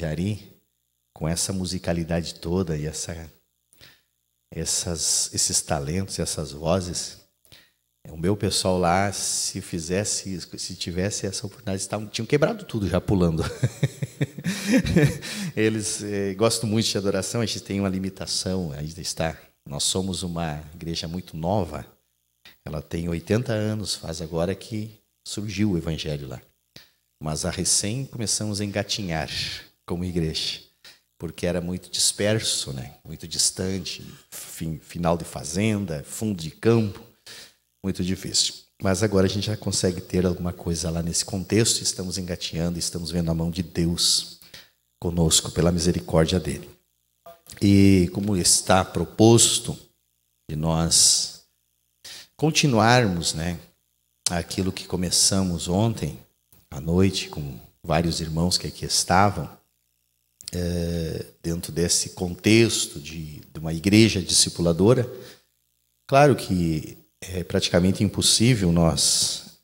Jari, com essa musicalidade toda e esses talentos, essas vozes, o meu pessoal lá, se tivesse essa oportunidade, tinham quebrado tudo já pulando. Eles gostam muito de adoração, a gente tem uma limitação, ainda está. Nós somos uma igreja muito nova, ela tem 80 anos, faz agora que surgiu o evangelho lá. Mas a recém começamos a engatinhar como igreja, porque era muito disperso, né? Muito distante, final de fazenda, fundo de campo, muito difícil. Mas agora a gente já consegue ter alguma coisa lá nesse contexto, estamos engatinhando, estamos vendo a mão de Deus conosco, pela misericórdia dele. E como está proposto de nós continuarmos, né, aquilo que começamos ontem à noite com vários irmãos que aqui estavam, dentro desse contexto de uma igreja discipuladora. Claro que é praticamente impossível nós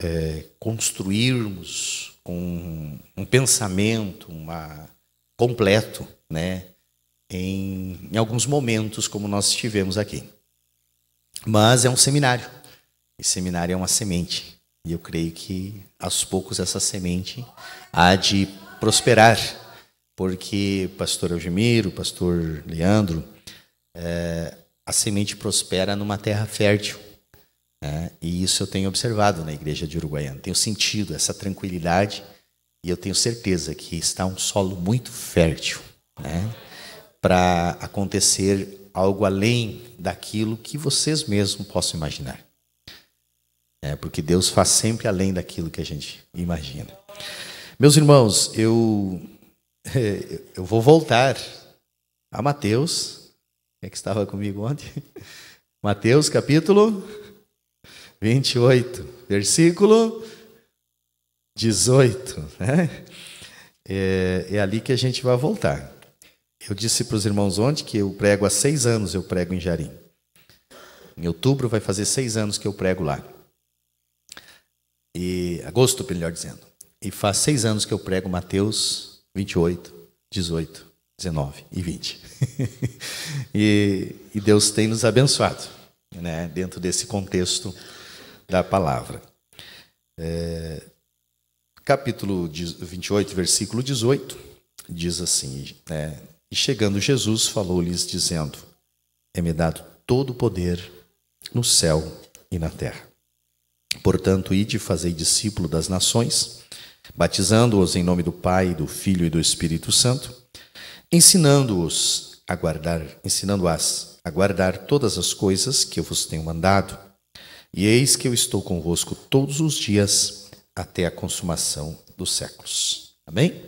construirmos um pensamento completo, né, em alguns momentos como nós estivemos aqui. Mas é um seminário. E seminário é uma semente. E eu creio que, aos poucos, essa semente há de prosperar. Porque o pastor Algemiro, o pastor Leandro, a semente prospera numa terra fértil. Né? E isso eu tenho observado na igreja de Uruguaiana. Tenho sentido essa tranquilidade e eu tenho certeza que está um solo muito fértil, né, para acontecer algo além daquilo que vocês mesmos possam imaginar. Porque Deus faz sempre além daquilo que a gente imagina. Meus irmãos, eu vou voltar a Mateus, que estava comigo ontem. Mateus, capítulo 28, versículo 18. Né? É ali que a gente vai voltar. Eu disse para os irmãos ontem que eu prego há 6 anos, eu prego em Jarim. Em outubro vai fazer 6 anos que eu prego lá. Agosto, melhor dizendo. E faz 6 anos que eu prego Mateus 28, 18, 19 e 20. E Deus tem nos abençoado, né, dentro desse contexto da palavra. Capítulo 28, versículo 18, diz assim, né, e chegando Jesus, falou-lhes, dizendo, é-me dado todo o poder no céu e na terra. Portanto, ide e fazei discípulo das nações, batizando-os em nome do Pai, do Filho e do Espírito Santo, ensinando-as a guardar todas as coisas que eu vos tenho mandado. E eis que eu estou convosco todos os dias até a consumação dos séculos. Amém?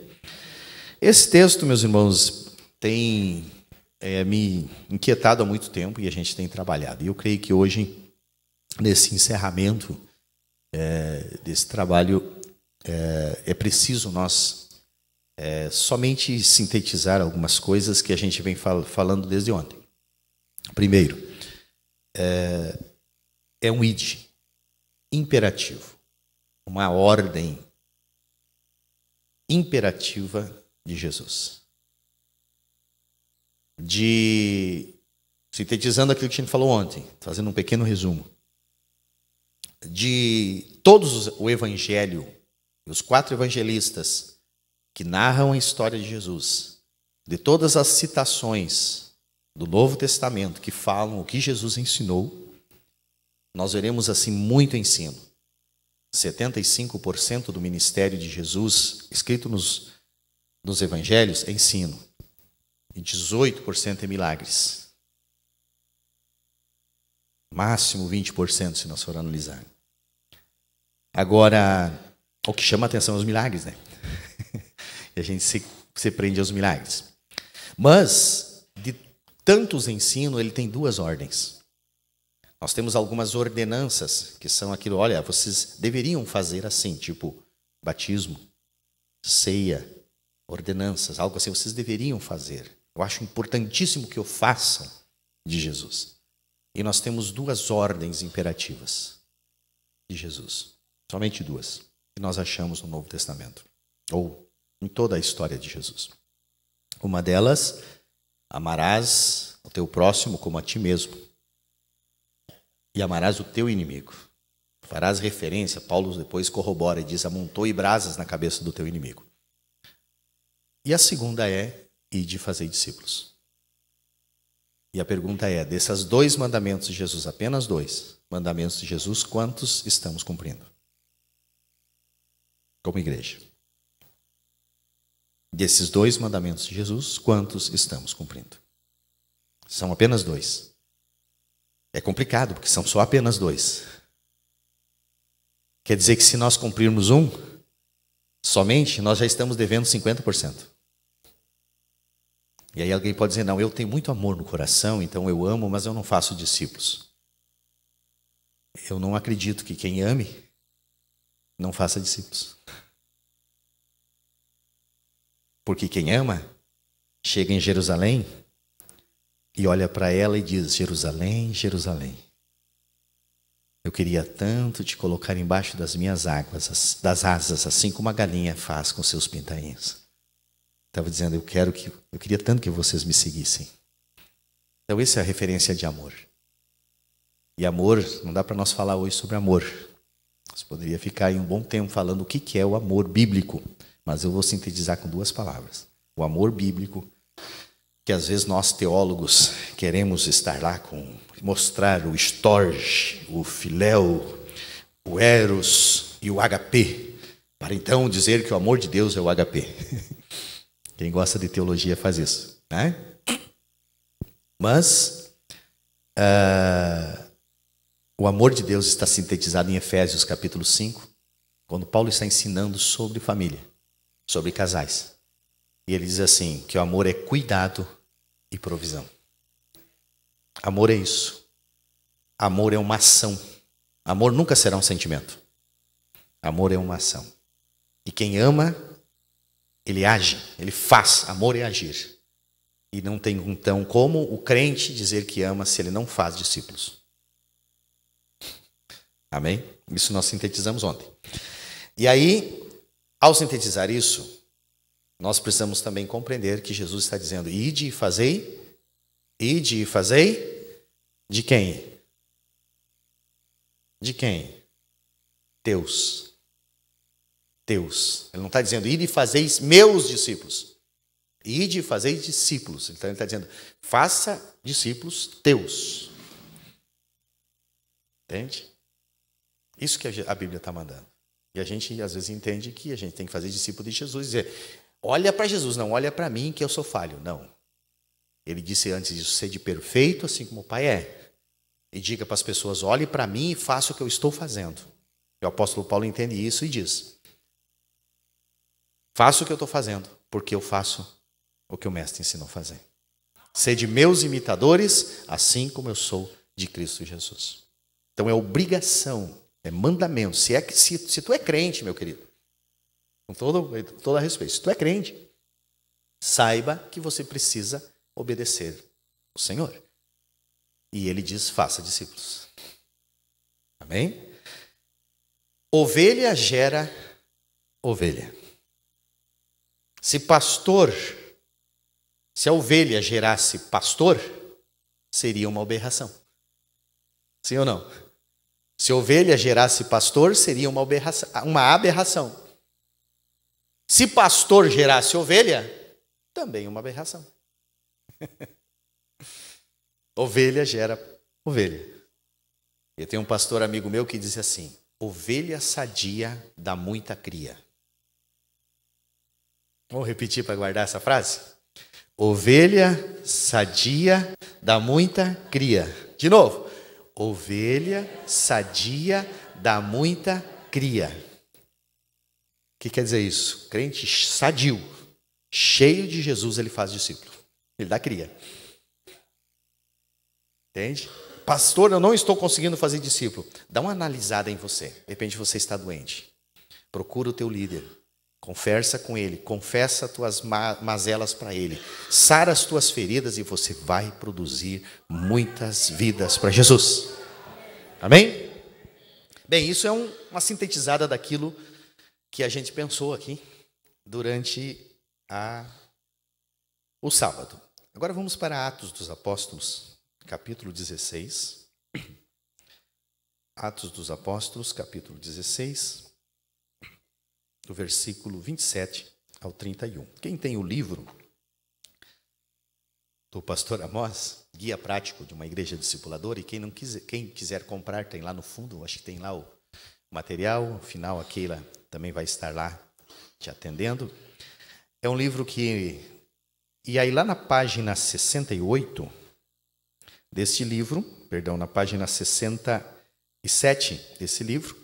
Esse texto, meus irmãos, tem me inquietado há muito tempo e a gente tem trabalhado. E eu creio que hoje, nesse encerramento desse trabalho, é preciso nós somente sintetizar algumas coisas que a gente vem falando desde ontem. Primeiro, é um id imperativo, uma ordem imperativa de Jesus. Sintetizando aquilo que a gente falou ontem, fazendo um pequeno resumo, de todos o evangelho, os 4 evangelistas que narram a história de Jesus, de todas as citações do Novo Testamento que falam o que Jesus ensinou, nós veremos assim muito ensino. 75% do ministério de Jesus, escrito nos evangelhos, é ensino. E 18% é milagres. Máximo 20%, se nós for analisar. Agora, o que chama a atenção é os milagres, né? E a gente se prende aos milagres. Mas, de tantos ensinos, ele tem 2 ordens. Nós temos algumas ordenanças, que são aquilo, olha, vocês deveriam fazer assim, tipo batismo, ceia, ordenanças, algo assim, vocês deveriam fazer. Eu acho importantíssimo que o façam de Jesus. E nós temos 2 ordens imperativas de Jesus. Somente 2, que nós achamos no Novo Testamento. Ou em toda a história de Jesus. Uma delas, amarás o teu próximo como a ti mesmo. E amarás o teu inimigo. Farás referência, Paulo depois corrobora e diz, amontoe brasas na cabeça do teu inimigo. E a segunda é, ide e fazei discípulos. E a pergunta é, desses 2 mandamentos de Jesus, apenas 2 mandamentos de Jesus, quantos estamos cumprindo? Como igreja. Desses 2 mandamentos de Jesus, quantos estamos cumprindo? São apenas 2. É complicado, porque são só apenas 2. Quer dizer que se nós cumprirmos um, somente, nós já estamos devendo 50%. E aí alguém pode dizer, não, eu tenho muito amor no coração, então eu amo, mas eu não faço discípulos. Eu não acredito que quem ame não faça discípulos. Porque quem ama, chega em Jerusalém e olha para ela e diz, Jerusalém, Jerusalém, eu queria tanto te colocar embaixo das minhas águas, das asas, assim como a galinha faz com seus pintainhos. Estava dizendo, eu queria tanto que vocês me seguissem. Então, essa é a referência de amor. E amor, não dá para nós falar hoje sobre amor. Você poderia ficar aí um bom tempo falando o que é o amor bíblico, mas eu vou sintetizar com 2 palavras. O amor bíblico, que às vezes nós teólogos queremos estar lá com, mostrar o storge, o filéu, o eros e o HP, para então dizer que o amor de Deus é o HP. Quem gosta de teologia faz isso, né? Mas o amor de Deus está sintetizado em Efésios capítulo 5, quando Paulo está ensinando sobre família, sobre casais. E ele diz assim, que o amor é cuidado e provisão. Amor é isso. Amor é uma ação. Amor nunca será um sentimento. Amor é uma ação. E quem ama, ele age, ele faz. Amor é agir. E não tem, então, como o crente dizer que ama se ele não faz discípulos. Amém? Isso nós sintetizamos ontem. E aí, ao sintetizar isso, nós precisamos também compreender que Jesus está dizendo, ide e fazei, de quem? De quem? Deus. Deus. Ele não está dizendo, ide e fazeis meus discípulos. Ide e fazeis discípulos. Então ele está dizendo, faça discípulos teus. Entende? Isso que a Bíblia está mandando. E a gente às vezes entende que a gente tem que fazer discípulo de Jesus e dizer, olha para Jesus, não olha para mim que eu sou falho. Não. Ele disse antes disso, sede perfeito assim como o Pai é. E diga para as pessoas, olhe para mim e faça o que eu estou fazendo. E o apóstolo Paulo entende isso e diz, faça o que eu estou fazendo, porque eu faço o que o mestre ensinou a fazer. Sede meus imitadores, assim como eu sou de Cristo Jesus. Então é obrigação, é mandamento. Se tu é crente, meu querido, com todo a respeito, se tu é crente, saiba que você precisa obedecer o Senhor. E ele diz, faça discípulos. Amém? Ovelha gera ovelha. Se a ovelha gerasse pastor, seria uma aberração. Sim ou não? Se a ovelha gerasse pastor, seria uma aberração. Se pastor gerasse ovelha, também uma aberração. Ovelha gera ovelha. Eu tenho um pastor amigo meu que diz assim, ovelha sadia dá muita cria. Vamos repetir para guardar essa frase? Ovelha sadia dá muita cria. De novo. Ovelha sadia dá muita cria. O que quer dizer isso? Crente sadio, cheio de Jesus, ele faz discípulo. Ele dá cria. Entende? Pastor, eu não estou conseguindo fazer discípulo. Dá uma analisada em você. De repente você está doente. Procura o teu líder. Conversa com ele. Confessa as tuas mazelas para ele. Sara as tuas feridas e você vai produzir muitas vidas para Jesus. Amém? Bem, isso é uma sintetizada daquilo que a gente pensou aqui durante o sábado. Agora vamos para Atos dos Apóstolos, capítulo 16. Atos dos Apóstolos, capítulo 16, do versículo 27 ao 31. Quem tem o livro do pastor Amós, Guia Prático de uma Igreja Discipuladora, e quem quiser comprar, tem lá no fundo, acho que tem lá o material, afinal a Keila também vai estar lá te atendendo. É um livro que... E aí lá na página 68 deste livro, perdão, na página 67 desse livro,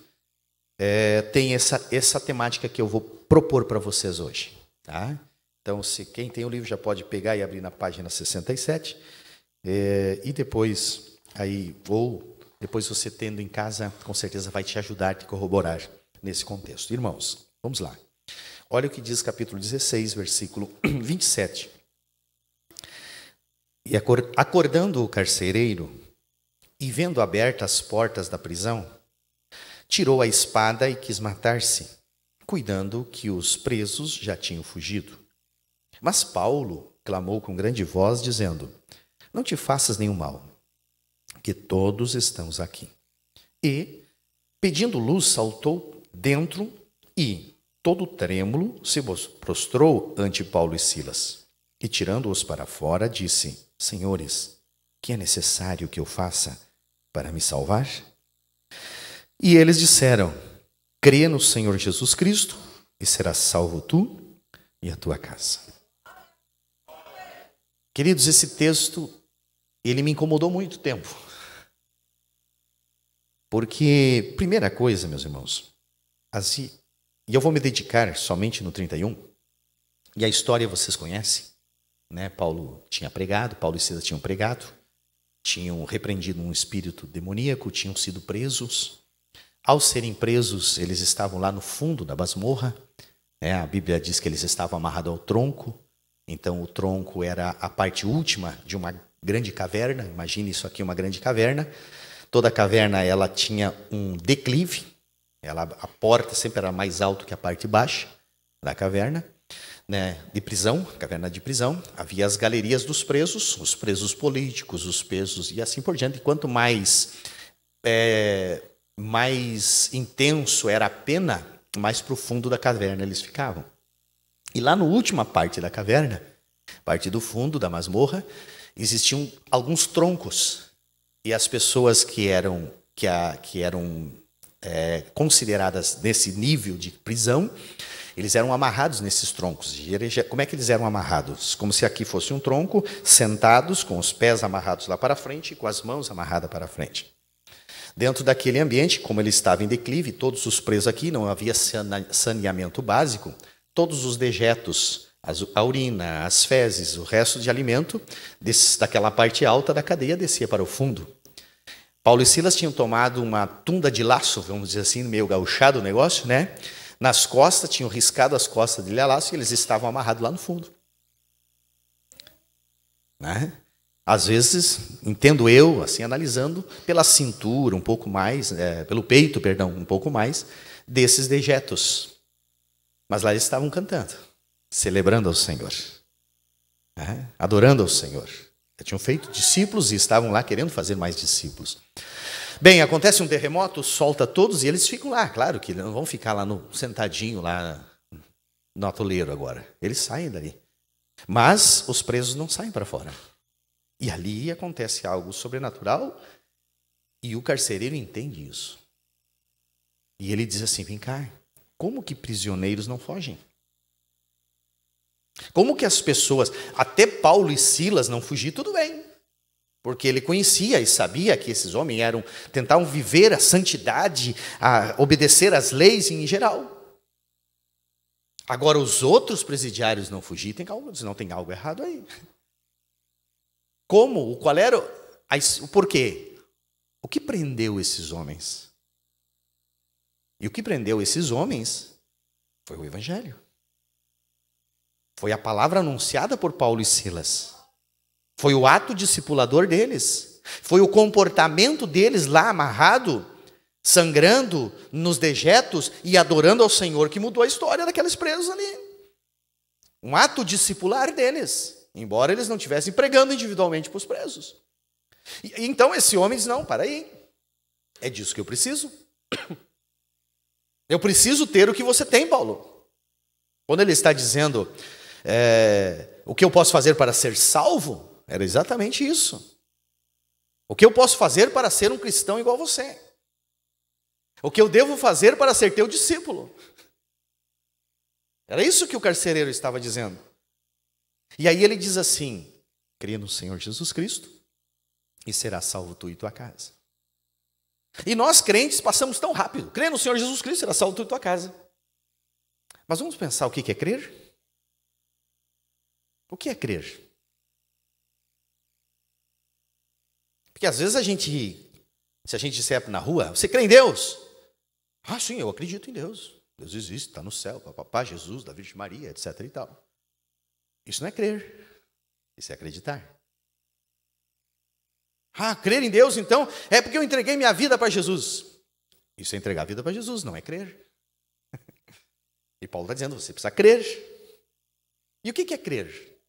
tem essa temática que eu vou propor para vocês hoje, tá? Então, se quem tem o livro já pode pegar e abrir na página 67, e depois, depois você tendo em casa, com certeza vai te ajudar a te corroborar nesse contexto. Irmãos, vamos lá. Olha o que diz capítulo 16, versículo 27. E acordando o carcereiro, e vendo abertas as portas da prisão, tirou a espada e quis matar-se, cuidando que os presos já tinham fugido. Mas Paulo clamou com grande voz, dizendo: não te faças nenhum mal, que todos estamos aqui. E, pedindo luz, saltou dentro e, todo trêmulo, se prostrou ante Paulo e Silas. E, tirando-os para fora, disse: senhores, que é necessário que eu faça para me salvar? E eles disseram: crê no Senhor Jesus Cristo, e serás salvo tu e a tua casa. Queridos, esse texto, ele me incomodou muito tempo. Porque, primeira coisa, meus irmãos, assim, e eu vou me dedicar somente no 31, e a história vocês conhecem, né? Paulo tinha pregado, Paulo e Silas tinham pregado, tinham repreendido um espírito demoníaco, tinham sido presos. Ao serem presos, eles estavam lá no fundo da masmorra. A Bíblia diz que eles estavam amarrados ao tronco. Então, o tronco era a parte última de uma grande caverna. Imagine isso aqui, uma grande caverna. Toda caverna ela tinha um declive. A porta sempre era mais alta que a parte baixa da caverna, né, de prisão, caverna de prisão. Havia as galerias dos presos, os presos políticos, os presos e assim por diante. E quanto mais intenso era a pena, mais profundo da caverna eles ficavam. E lá na última parte da caverna, parte do fundo da masmorra, existiam alguns troncos. E as pessoas que eram consideradas nesse nível de prisão, eles eram amarrados nesses troncos. Como é que eles eram amarrados? Como se aqui fosse um tronco, sentados, com os pés amarrados lá para frente e com as mãos amarradas para frente. Dentro daquele ambiente, como ele estava em declive, todos os presos aqui, não havia saneamento básico, todos os dejetos, a urina, as fezes, o resto de alimento, daquela parte alta da cadeia descia para o fundo. Paulo e Silas tinham tomado uma tunda de laço, vamos dizer assim, meio gauchado o negócio, né? Nas costas, tinham riscado as costas de laço e eles estavam amarrados lá no fundo. Né? Às vezes, entendo eu, assim, analisando pela cintura um pouco mais, pelo peito, perdão, um pouco mais, desses dejetos. Mas lá eles estavam cantando, celebrando ao Senhor, né? Adorando ao Senhor. Já tinham feito discípulos e estavam lá querendo fazer mais discípulos. Bem, acontece um terremoto, solta todos e eles ficam lá. Claro que não vão ficar lá sentadinho lá no atoleiro agora. Eles saem dali. Mas os presos não saem para fora. E ali acontece algo sobrenatural e o carcereiro entende isso. E ele diz assim: vem cá, como que prisioneiros não fogem? Como que as pessoas, até Paulo e Silas não fugiram, tudo bem. Porque ele conhecia e sabia que esses homens tentavam viver a santidade, a obedecer às leis em geral. Agora, os outros presidiários não fugiram, não tem algo errado aí. Como? Qual era o porquê? O que prendeu esses homens? E o que prendeu esses homens foi o Evangelho. Foi a palavra anunciada por Paulo e Silas. Foi o ato discipulador deles. Foi o comportamento deles lá amarrado, sangrando nos dejetos e adorando ao Senhor que mudou a história daqueles presos ali. Um ato discipular deles. embora eles não estivessem pregando individualmente para os presos. Então esse homem diz, não, para aí, é disso que eu preciso. Eu preciso ter o que você tem, Paulo. Quando ele está dizendo, o que eu posso fazer para ser salvo, era exatamente isso. O que eu posso fazer para ser um cristão igual a você? O que eu devo fazer para ser teu discípulo? Era isso que o carcereiro estava dizendo. E aí ele diz assim, crê no Senhor Jesus Cristo e serás salvo tu e tua casa. E nós crentes passamos tão rápido. Crê no Senhor Jesus Cristo, será salvo tu e tua casa. Mas vamos pensar o que é crer? O que é crer? Porque às vezes se a gente disser na rua, você crê em Deus? Ah, sim, eu acredito em Deus. Deus existe, está no céu, papá, Jesus, da Virgem Maria, etc. e tal. Isso não é crer, isso é acreditar. Ah, crer em Deus, então, é porque eu entreguei minha vida para Jesus. Isso é entregar a vida para Jesus, não é crer. E Paulo está dizendo, você precisa crer. E o que é crer?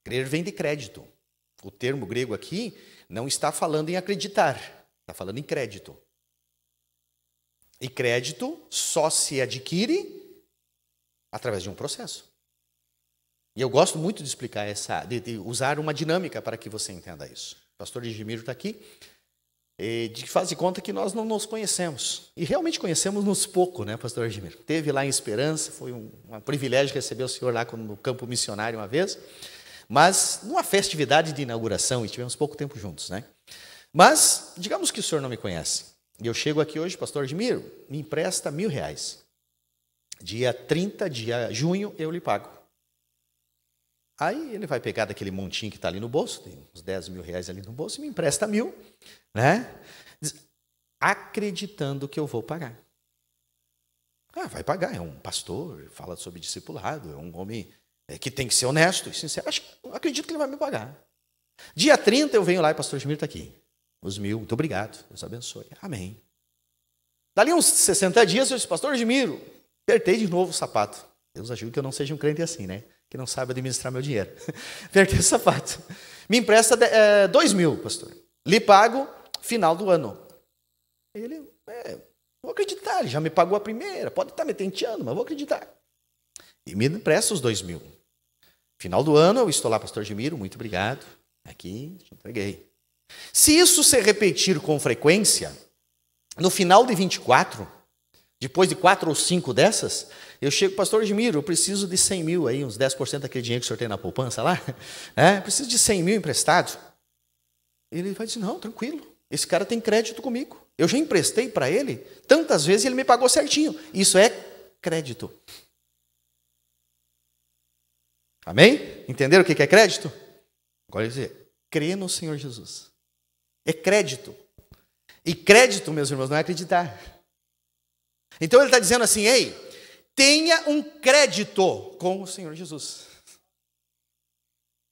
Crer vem de crédito. O termo grego aqui não está falando em acreditar, está falando em crédito. E crédito só se adquire através de um processo. E eu gosto muito de explicar de usar uma dinâmica para que você entenda isso. O pastor Edmiro está aqui, de faz de conta que nós não nos conhecemos. E realmente conhecemos-nos pouco, né, pastor Edmiro? Teve lá em Esperança, foi um privilégio receber o senhor lá no campo missionário uma vez, mas numa festividade de inauguração, e tivemos pouco tempo juntos, né? Mas, digamos que o senhor não me conhece. E eu chego aqui hoje, pastor Edmiro, me empresta R$1.000. Dia 30 de junho eu lhe pago. Aí ele vai pegar daquele montinho que está ali no bolso, tem uns R$10.000 ali no bolso, e me empresta 1.000, né? Acreditando que eu vou pagar. Ah, vai pagar, é um pastor, fala sobre discipulado, é um homem que tem que ser honesto e sincero. Acredito que ele vai me pagar. Dia 30 eu venho lá e o pastor Edmiro está aqui. Os 1.000, muito obrigado, Deus abençoe. Amém. Dali uns 60 dias eu disse, pastor Edmiro, apertei de novo o sapato. Deus ajude que eu não seja um crente assim, né? Que não sabe administrar meu dinheiro. Apertei o sapato. Me empresta 2.000, pastor. Lhe pago final do ano. Ele, vou acreditar, ele já me pagou a primeira, pode estar me tenteando, mas vou acreditar. E me empresta os 2.000. Final do ano, eu estou lá, pastor Edmiro, muito obrigado. Aqui, te entreguei. Se isso se repetir com frequência, no final de 24, depois de 4 ou 5 dessas, eu chego, pastor Edmiro, eu preciso de 100.000 aí, uns 10% daquele dinheiro que o senhor tem na poupança lá, preciso de 100.000 emprestados. Ele vai dizer, não, tranquilo, esse cara tem crédito comigo. Eu já emprestei para ele tantas vezes e ele me pagou certinho. Isso é crédito. Amém? Entenderam o que é crédito? Agora dizer, crê no Senhor Jesus. É crédito. E crédito, meus irmãos, não é acreditar. Então ele está dizendo assim, ei, tenha um crédito com o Senhor Jesus.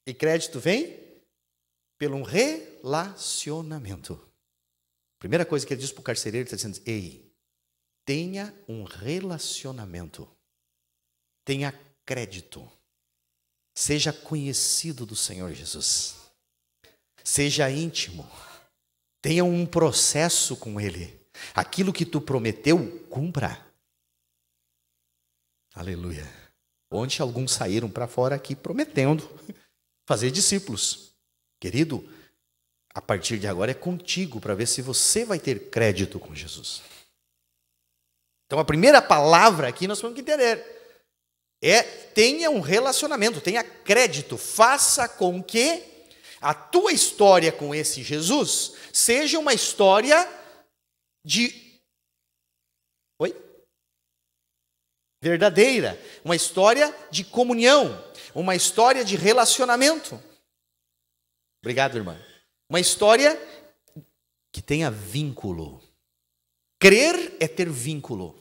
E crédito vem pelo um relacionamento. Primeira coisa que ele diz para o carcereiro, ele está dizendo, ei, tenha um relacionamento. Tenha crédito. Seja conhecido do Senhor Jesus. Seja íntimo. Tenha um processo com Ele. Aquilo que tu prometeu, cumpra. Aleluia. Ontem alguns saíram para fora aqui prometendo fazer discípulos. Querido, a partir de agora é contigo para ver se você vai ter crédito com Jesus. Então a primeira palavra aqui nós temos que entender é tenha um relacionamento, tenha crédito, faça com que a tua história com esse Jesus seja uma história verdadeira, uma história de comunhão, uma história de relacionamento. Obrigado, irmã. Uma história que tenha vínculo. Crer é ter vínculo.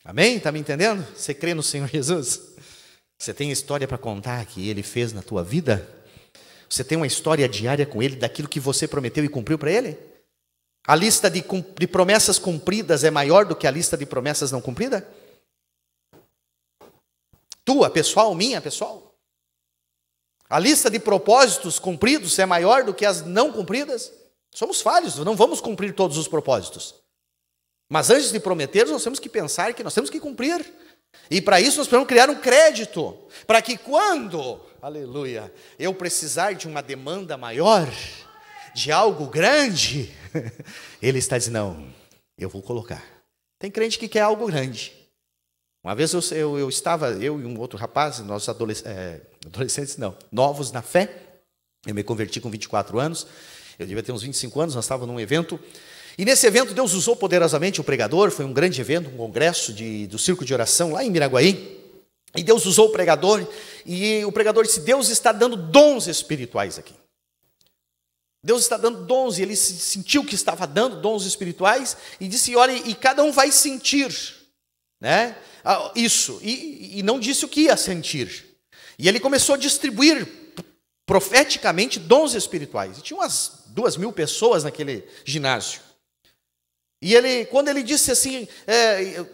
Amém? Está me entendendo? Você crê no Senhor Jesus? Você tem história para contar que Ele fez na tua vida? Você tem uma história diária com Ele daquilo que você prometeu e cumpriu para Ele? A lista de promessas cumpridas é maior do que a lista de promessas não cumpridas? Tua, pessoal, minha, pessoal? A lista de propósitos cumpridos é maior do que as não cumpridas? Somos falhos, não vamos cumprir todos os propósitos. Mas antes de prometer, nós temos que pensar que nós temos que cumprir. E para isso nós precisamos criar um crédito, para que quando, aleluia, eu precisar de uma demanda maior, de algo grande, ele está dizendo, não, eu vou colocar. Tem crente que quer algo grande. Uma vez eu estava, eu e um outro rapaz, nós adolescentes não, novos na fé, eu me converti com 24 anos, eu devia ter uns 25 anos, nós estávamos num evento, e nesse evento Deus usou poderosamente o pregador, foi um grande evento, um congresso do Círculo de Oração lá em Miraguaí, e Deus usou o pregador, e o pregador disse, Deus está dando dons espirituais aqui. Deus está dando dons, e ele sentiu que estava dando dons espirituais, e disse, olha, e cada um vai sentir, né? Isso, e não disse o que ia sentir. E ele começou a distribuir profeticamente dons espirituais. E tinha umas 2.000 pessoas naquele ginásio. E ele, quando ele disse assim,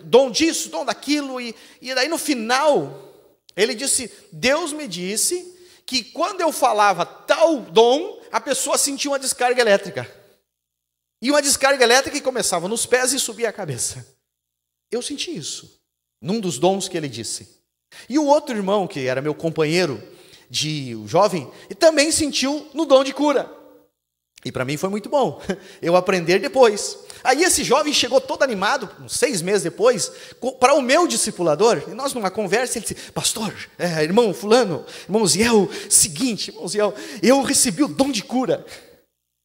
dom disso, dom daquilo, e daí no final, ele disse, Deus me disse que quando eu falava tal dom, a pessoa sentia uma descarga elétrica. E uma descarga elétrica que começava nos pés e subia a cabeça. Eu senti isso, num dos dons que ele disse. E o outro irmão, que era meu companheiro o jovem, também sentiu no dom de cura. E para mim foi muito bom, eu aprender depois. Aí esse jovem chegou todo animado, uns 6 meses depois, para o meu discipulador, e nós numa conversa, ele disse, pastor, irmão fulano, irmão Ziel, seguinte, irmão Ziel, eu recebi o dom de cura.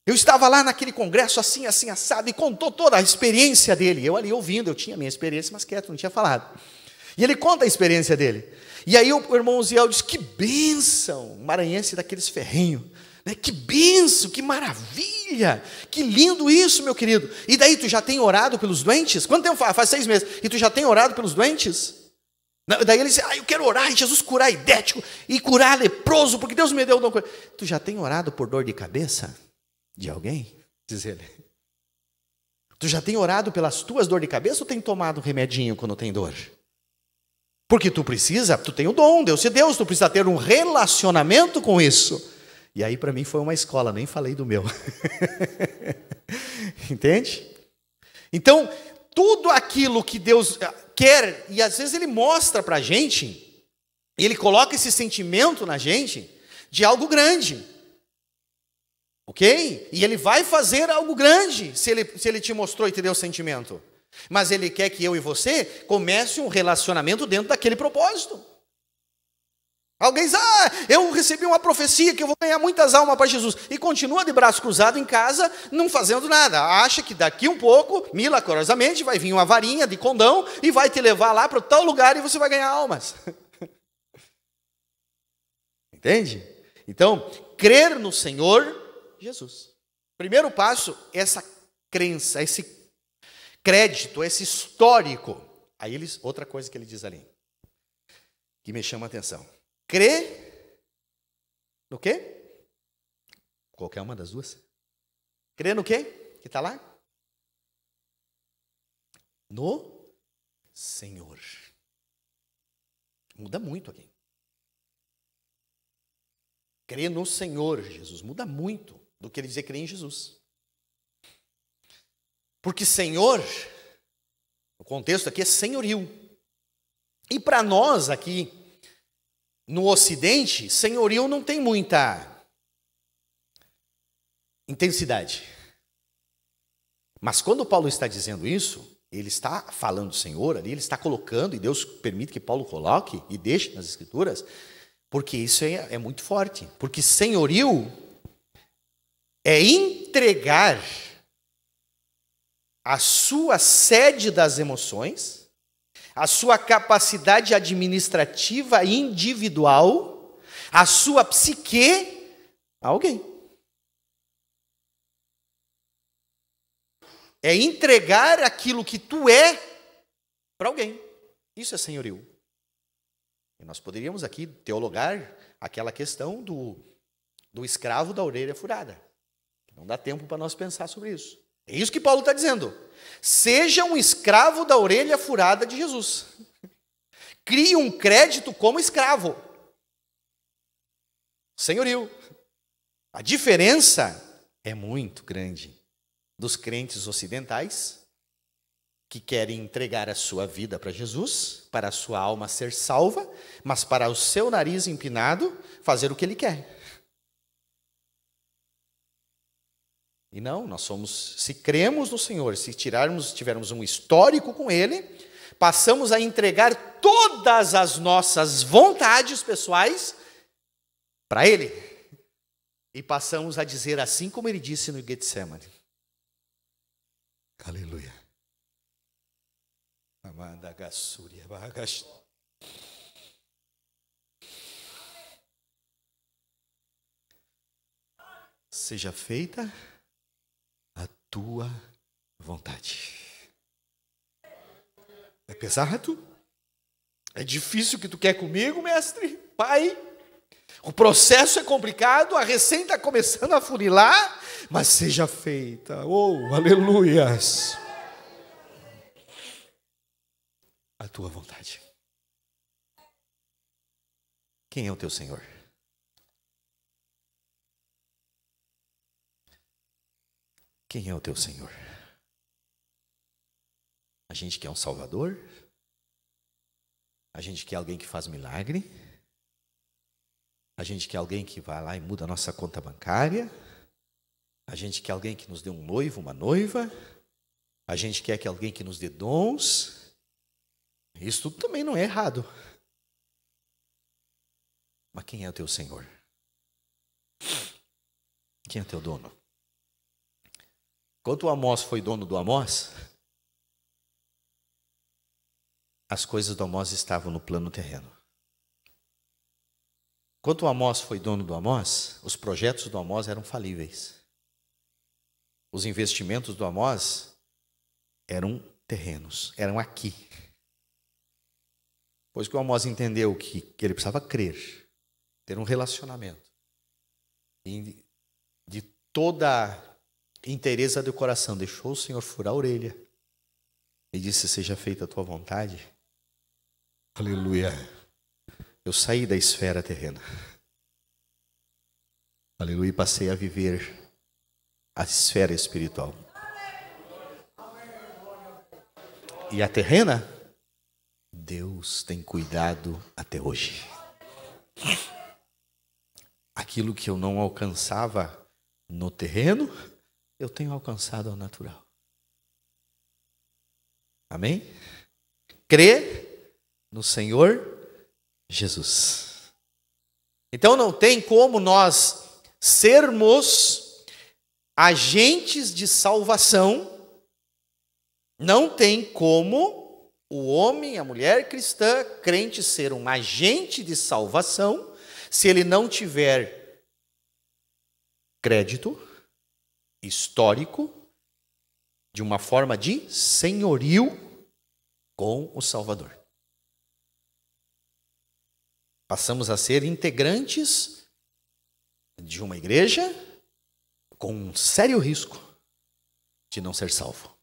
Eu estava lá naquele congresso assim, assim, assado, e contou toda a experiência dele. Eu ali ouvindo, eu tinha a minha experiência, mas quieto, não tinha falado. E ele conta a experiência dele. E aí o irmão Ziel diz, que bênção, maranhense daqueles ferrenhos. Né? Que bênção, que maravilha, que lindo isso, meu querido. E daí, tu já tem orado pelos doentes? Quanto tempo faz? Faz 6 meses. E tu já tem orado pelos doentes? Daí ele diz, eu quero orar, e Jesus curar idético, e curar leproso, porque Deus me deu o dom. Tu já tem orado por dor de cabeça de alguém? Diz ele. Tu já tem orado pelas tuas dores de cabeça ou tem tomado remedinho quando tem dor? Porque tu tem o dom, Deus é Deus, tu precisa ter um relacionamento com isso. E aí para mim foi uma escola, nem falei do meu. Entende? Então, tudo aquilo que Deus quer, e às vezes Ele mostra para a gente, e Ele coloca esse sentimento na gente, de algo grande. Ok? E Ele vai fazer algo grande, se ele te mostrou e te deu o sentimento. Mas Ele quer que eu e você comece um relacionamento dentro daquele propósito. Alguém diz, eu recebi uma profecia que eu vou ganhar muitas almas para Jesus. E continua de braço cruzado em casa, não fazendo nada. Acha que daqui um pouco, milagrosamente, vai vir uma varinha de condão e vai te levar lá para tal lugar e você vai ganhar almas. Entende? Então, crer no Senhor Jesus. Primeiro passo, essa crença, esse crédito, esse histórico. Aí outra coisa que ele diz ali, que me chama a atenção. Crê no quê? Qualquer uma das duas. Crê no quê? Que está lá? No Senhor. Muda muito aqui. Crê no Senhor Jesus. Muda muito do que ele dizer crer em Jesus. Porque Senhor, o contexto aqui é senhorio. E para nós aqui, no Ocidente, senhorio não tem muita intensidade. Mas quando Paulo está dizendo isso, ele está falando Senhor ali, ele está colocando, e Deus permite que Paulo coloque e deixe nas Escrituras, porque isso é muito forte. Porque senhorio é entregar a sua sede das emoções, a sua capacidade administrativa individual, a sua psique a alguém. É entregar aquilo que tu é para alguém. Isso é senhorio. E nós poderíamos aqui teologar aquela questão do escravo da orelha furada. Não dá tempo para nós pensar sobre isso. É isso que Paulo está dizendo. Seja um escravo da orelha furada de Jesus. Crie um crédito como escravo. senhorio. A diferença é muito grande dos crentes ocidentais que querem entregar a sua vida para Jesus, para a sua alma ser salva, mas para o seu nariz empinado fazer o que ele quer. E não, nós somos, se cremos no Senhor, se tivermos um histórico com Ele, passamos a entregar todas as nossas vontades pessoais para Ele. E passamos a dizer assim como Ele disse no Getsemane. Aleluia. Seja feita a tua vontade. É pesado? É difícil o que tu quer comigo, mestre? Pai? O processo é complicado, a receita está começando a funilar, mas seja feita. Oh, aleluias. A tua vontade. Quem é o teu Senhor? Quem é o teu Senhor? A gente quer um Salvador? A gente quer alguém que faz milagre? A gente quer alguém que vai lá e muda a nossa conta bancária? A gente quer alguém que nos dê um noivo, uma noiva? A gente quer que alguém que nos dê dons? Isso tudo também não é errado. Mas quem é o teu Senhor? Quem é o teu dono? Quando o Amós foi dono do Amós, as coisas do Amós estavam no plano terreno. Quando o Amós foi dono do Amós, os projetos do Amós eram falíveis. Os investimentos do Amós eram terrenos, eram aqui. Pois que o Amós entendeu que ele precisava crer, ter um relacionamento. E de toda inteireza do coração, deixou o Senhor furar a orelha e disse: seja feita a tua vontade. Aleluia. Eu saí da esfera terrena. Aleluia. E passei a viver a esfera espiritual. E a terrena, Deus tem cuidado até hoje. Aquilo que eu não alcançava no terreno, eu tenho alcançado ao natural. Amém? Crê no Senhor Jesus. Então não tem como nós sermos agentes de salvação, não tem como o homem, a mulher cristã, crente, ser um agente de salvação, se ele não tiver crédito histórico de uma forma de senhorio com o Salvador. Passamos a ser integrantes de uma igreja com um sério risco de não ser salvo.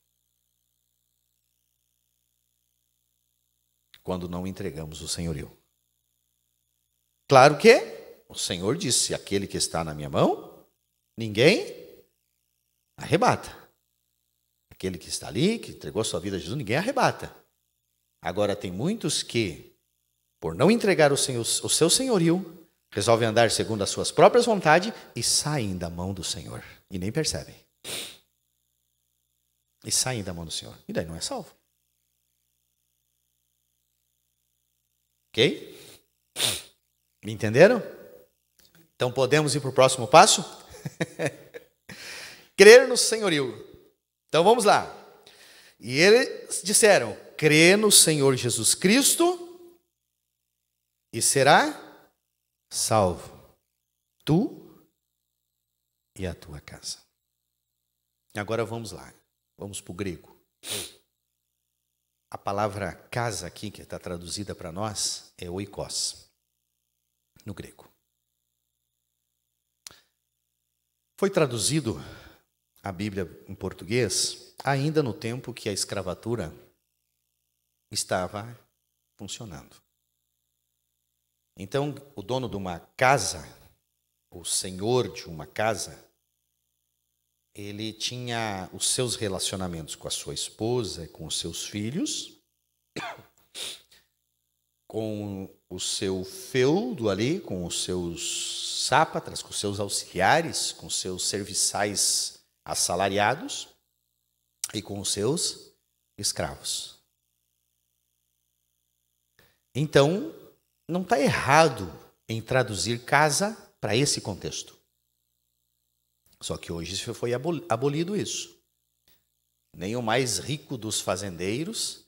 Quando não entregamos o senhorio. Claro que o Senhor disse: aquele que está na minha mão, ninguém arrebata. Aquele que está ali, que entregou a sua vida a Jesus, ninguém arrebata. Agora tem muitos que, por não entregar o seu senhorio, resolvem andar segundo as suas próprias vontades e saem da mão do Senhor. E nem percebem. E saem da mão do Senhor. E daí não é salvo. Ok? Me entenderam? Então podemos ir para o próximo passo? Crer no senhorio. Então vamos lá. E eles disseram: crê no Senhor Jesus Cristo e será salvo, tu e a tua casa. Agora vamos lá. Vamos para o grego. A palavra casa aqui, que está traduzida para nós, é oikos, no grego. Foi traduzido a Bíblia em português ainda no tempo que a escravatura estava funcionando. Então, o dono de uma casa o senhor de uma casa, ele tinha os seus relacionamentos com a sua esposa e com os seus filhos, com o seu feudo ali, com os seus sápatras, com os seus auxiliares, com os seus serviçais assalariados e com os seus escravos. Então, não está errado em traduzir casa para esse contexto. Só que hoje foi abolido isso. Nem o mais rico dos fazendeiros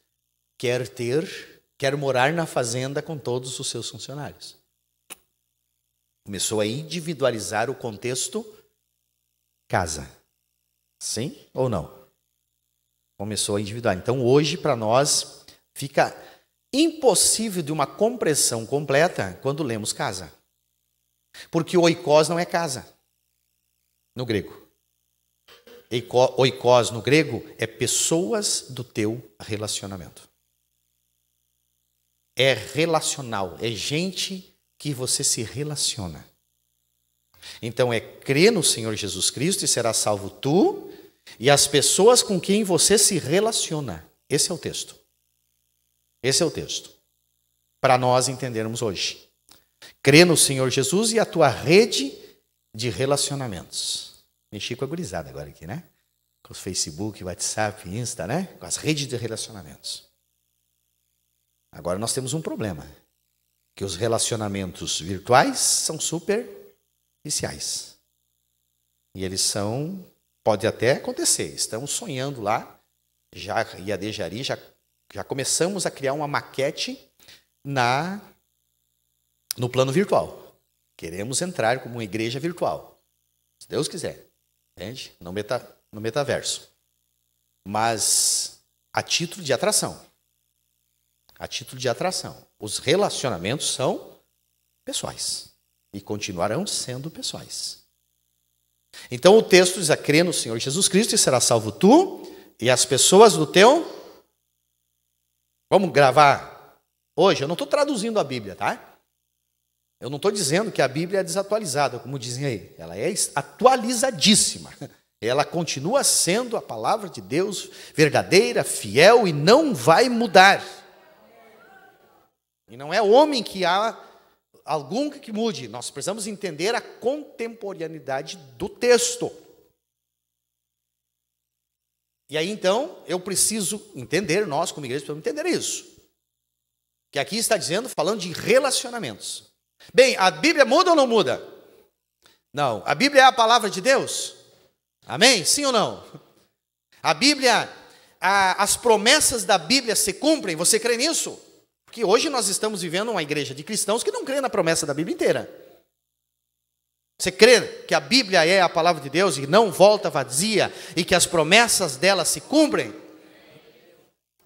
quer morar na fazenda com todos os seus funcionários. Começou a individualizar o contexto casa. Sim ou não? Começou a individualizar. Então, hoje, para nós, fica impossível de uma compreensão completa quando lemos casa. Porque o oikos não é casa, no grego. Oikos, no grego, é pessoas do teu relacionamento. É relacional, é gente que você se relaciona. Então, é crer no Senhor Jesus Cristo e será salvo tu e as pessoas com quem você se relaciona. Esse é o texto. Esse é o texto. Para nós entendermos hoje. Crê no Senhor Jesus e a tua rede de relacionamentos. Mexi com a gurizada agora aqui, né? Com o Facebook, WhatsApp, Insta, né? Com as redes de relacionamentos. Agora nós temos um problema. Que os relacionamentos virtuais são superficiais. E eles são, pode até acontecer, estamos sonhando lá, já IAD Jari, já começamos a criar uma maquete no plano virtual. Queremos entrar como uma igreja virtual. Se Deus quiser. Entende? No metaverso. Mas a título de atração. A título de atração. Os relacionamentos são pessoais. E continuarão sendo pessoais. Então o texto diz: a crer no Senhor Jesus Cristo e será salvo tu e as pessoas do teu. Vamos gravar hoje? Eu não estou traduzindo a Bíblia, tá? Eu não estou dizendo que a Bíblia é desatualizada, como dizem aí. Ela é atualizadíssima. Ela continua sendo a palavra de Deus verdadeira, fiel e não vai mudar. E não é homem que há algum que mude. Nós precisamos entender a contemporaneidade do texto. E aí, então, eu preciso entender, nós como igreja precisamos entender isso. Que aqui está dizendo, falando de relacionamentos. Bem, a Bíblia muda ou não muda? Não. A Bíblia é a palavra de Deus? Amém? Sim ou não? A Bíblia, as promessas da Bíblia se cumprem? Você crê nisso? Porque hoje nós estamos vivendo uma igreja de cristãos que não crê na promessa da Bíblia inteira. Você crê que a Bíblia é a palavra de Deus e não volta vazia e que as promessas dela se cumprem?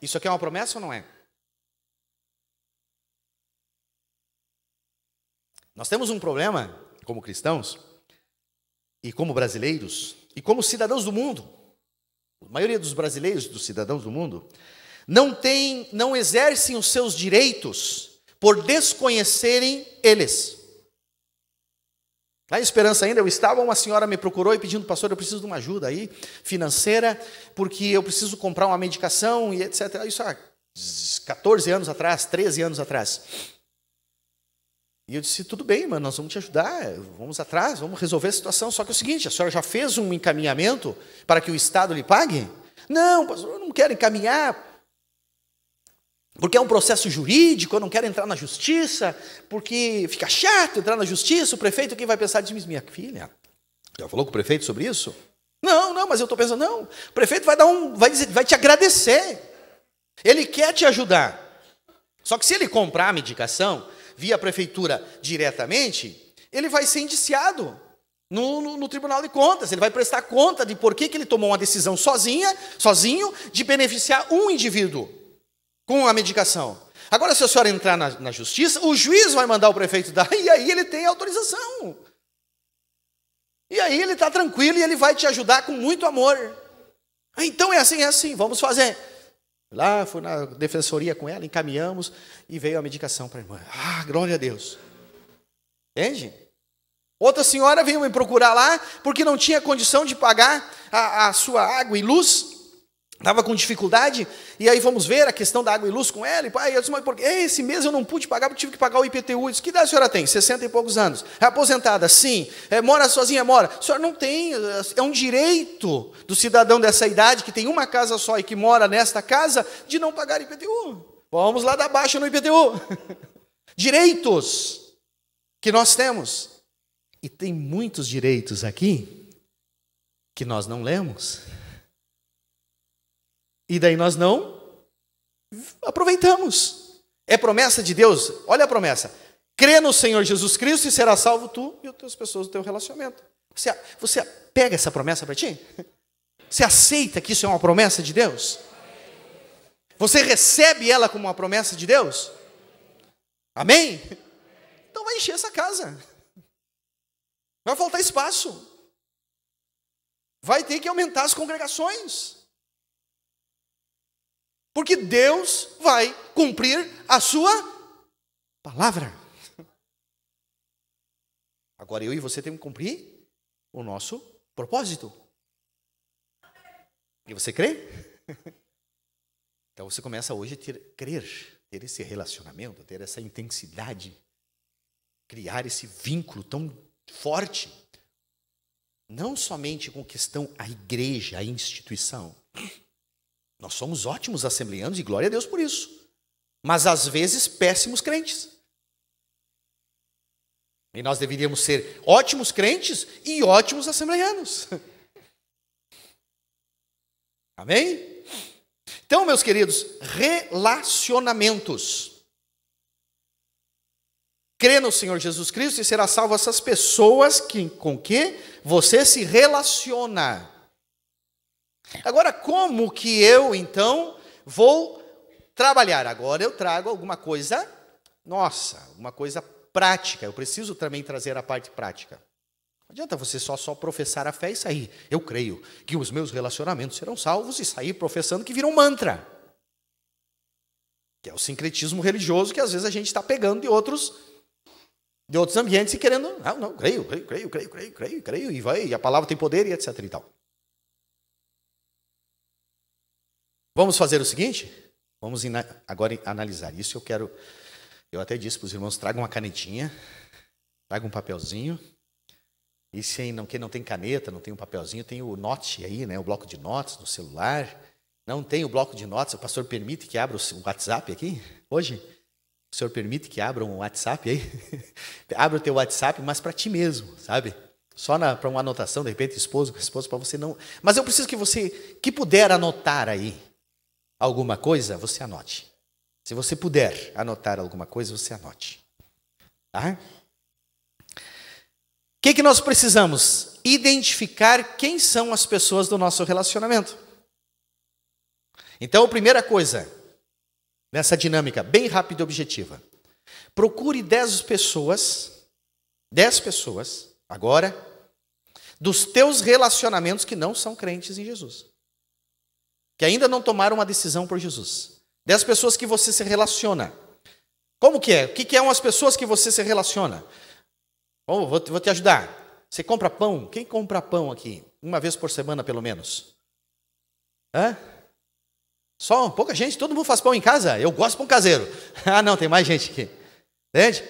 Isso aqui é uma promessa ou não é? Nós temos um problema como cristãos e como brasileiros e como cidadãos do mundo. A maioria dos brasileiros, dos cidadãos do mundo, não exercem os seus direitos por desconhecerem eles. Lá em Esperança ainda eu estava, uma senhora me procurou e pedindo: pastor, eu preciso de uma ajuda aí, financeira, porque eu preciso comprar uma medicação e etc. Isso há 14 anos atrás, 13 anos atrás. E eu disse: tudo bem, mano, nós vamos te ajudar, vamos atrás, vamos resolver a situação. Só que é o seguinte: a senhora já fez um encaminhamento para que o Estado lhe pague? Não, pastor, eu não quero encaminhar, porque é um processo jurídico, eu não quero entrar na justiça, porque fica chato entrar na justiça, o prefeito quem vai pensar de mim? Minha filha, já falou com o prefeito sobre isso? Não, mas eu estou pensando, não, o prefeito vai te agradecer, ele quer te ajudar. Só que se ele comprar a medicação via prefeitura diretamente, ele vai ser indiciado no Tribunal de Contas, ele vai prestar conta de por que ele tomou uma decisão sozinho de beneficiar um indivíduo com a medicação. Agora, se a senhora entrar na justiça, o juiz vai mandar o prefeito dar, e aí ele tem autorização. E aí ele está tranquilo e ele vai te ajudar com muito amor. Então é assim, vamos fazer. Lá, fui na defensoria com ela, encaminhamos e veio a medicação para a irmã. Glória a Deus. Entende? Outra senhora veio me procurar lá porque não tinha condição de pagar a sua água e luz. Estava com dificuldade, e aí vamos ver a questão da água e luz com ela. E pai, eu disse, mas esse mês eu não pude pagar porque tive que pagar o IPTU. Eu disse, que idade a senhora tem? 60 e poucos anos. É aposentada? Sim. Mora sozinha? Mora. A senhora não tem, é um direito do cidadão dessa idade, que tem uma casa só e que mora nesta casa, de não pagar IPTU. Vamos lá dar baixa no IPTU. Direitos que nós temos. E tem muitos direitos aqui que nós não lemos. E daí nós não aproveitamos. É promessa de Deus. Olha a promessa. Crê no Senhor Jesus Cristo e será salvo tu e as tuas pessoas do teu relacionamento. Você pega essa promessa para ti? Você aceita que isso é uma promessa de Deus? Você recebe ela como uma promessa de Deus? Amém? Então vai encher essa casa. Vai faltar espaço. Vai ter que aumentar as congregações. Porque Deus vai cumprir a sua palavra. Agora eu e você temos que cumprir o nosso propósito. E você crê? Então você começa hoje a crer, ter esse relacionamento, ter essa intensidade, criar esse vínculo tão forte. Não somente com questão a igreja, a instituição. Nós somos ótimos assembleanos e glória a Deus por isso. Mas às vezes péssimos crentes. E nós deveríamos ser ótimos crentes e ótimos assembleanos. Amém? Então, meus queridos, relacionamentos. Crê no Senhor Jesus Cristo e será salvo essas pessoas com que você se relaciona. Agora, como que eu, então, vou trabalhar? Agora eu trago alguma coisa, alguma coisa prática. Eu preciso também trazer a parte prática. Não adianta você só professar a fé e sair. Eu creio que os meus relacionamentos serão salvos e sair professando que vira um mantra. Que é o sincretismo religioso que às vezes a gente está pegando de outros ambientes e querendo, não, creio, e vai, e a palavra tem poder e etc e tal. Vamos fazer o seguinte? Vamos agora analisar isso. Eu até disse para os irmãos, tragam uma canetinha, tragam um papelzinho. E quem não tem caneta, não tem um papelzinho, tem o note aí, né? O bloco de notas no celular. Não tem o bloco de notas, o pastor permite que abra o WhatsApp aqui, hoje? O senhor permite que abra um WhatsApp aí? Abra o teu WhatsApp, mas para ti mesmo, sabe? Só para uma anotação, de repente, esposo, para você não... Mas eu preciso que você, que puder anotar aí alguma coisa, você anote. Se você puder anotar alguma coisa, você anote. Tá? O que nós precisamos? Identificar quem são as pessoas do nosso relacionamento. Então, a primeira coisa, nessa dinâmica bem rápida e objetiva, procure 10 pessoas, agora, dos teus relacionamentos que não são crentes em Jesus. Que ainda não tomaram uma decisão por Jesus. 10 pessoas que você se relaciona. Como que é? O que são as pessoas que você se relaciona? Vou te ajudar. Você compra pão? Quem compra pão aqui? Uma vez por semana, pelo menos. Hã? Só pouca gente? Todo mundo faz pão em casa? Eu gosto de pão caseiro. Ah, não, tem mais gente aqui. Entende?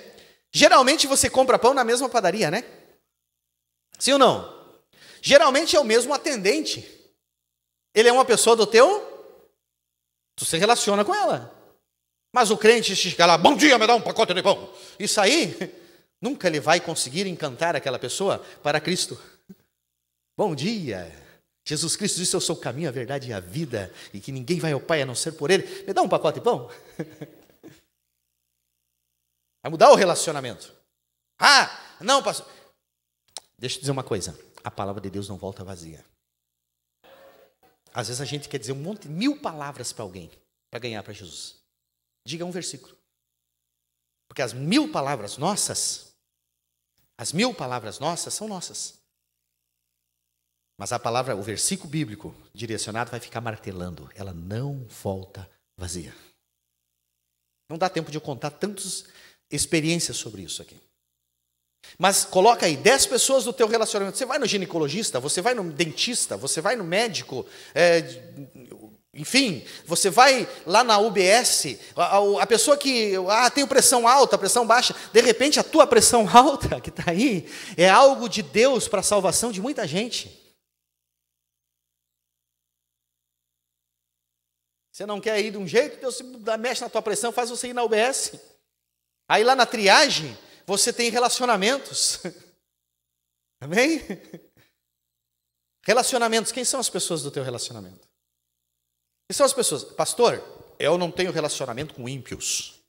Geralmente você compra pão na mesma padaria, né? Sim ou não? Geralmente é o mesmo atendente. Ele é uma pessoa do teu... Tu se relaciona com ela. Mas o crente chega lá, bom dia, me dá um pacote de pão. Isso aí, nunca ele vai conseguir encantar aquela pessoa para Cristo. Bom dia. Jesus Cristo disse, eu sou o caminho, a verdade e a vida, e que ninguém vai ao Pai a não ser por Ele. Me dá um pacote de pão. Vai mudar o relacionamento. Ah, não, pastor. Deixa eu dizer uma coisa. A palavra de Deus não volta vazia. Às vezes a gente quer dizer 1000 palavras para alguém, para ganhar para Jesus. Diga um versículo. Porque as 1000 palavras nossas são nossas. Mas a palavra, o versículo bíblico direcionado vai ficar martelando. Ela não volta vazia. Não dá tempo de eu contar tantas experiências sobre isso aqui. Mas coloca aí, 10 pessoas do teu relacionamento. Você vai no ginecologista, você vai no dentista, você vai no médico, enfim, você vai lá na UBS, a pessoa que tem pressão alta, pressão baixa, de repente a tua pressão alta que está aí é algo de Deus para a salvação de muita gente. Você não quer ir de um jeito, Deus mexe na tua pressão, faz você ir na UBS. Aí lá na triagem, você tem relacionamentos. Amém? Relacionamentos, quem são as pessoas do teu relacionamento? Quem são as pessoas? Pastor, eu não tenho relacionamento com ímpios.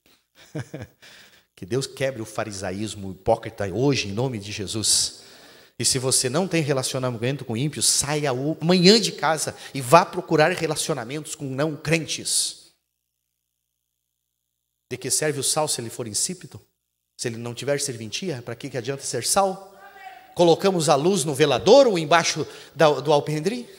Que Deus quebre o farisaísmo hipócrita hoje, em nome de Jesus. E se você não tem relacionamento com ímpios, saia amanhã de casa e vá procurar relacionamentos com não crentes. De que serve o sal se ele for insípido? Se ele não tiver serventia, para que adianta ser sal? Colocamos a luz no velador ou embaixo do alpendre?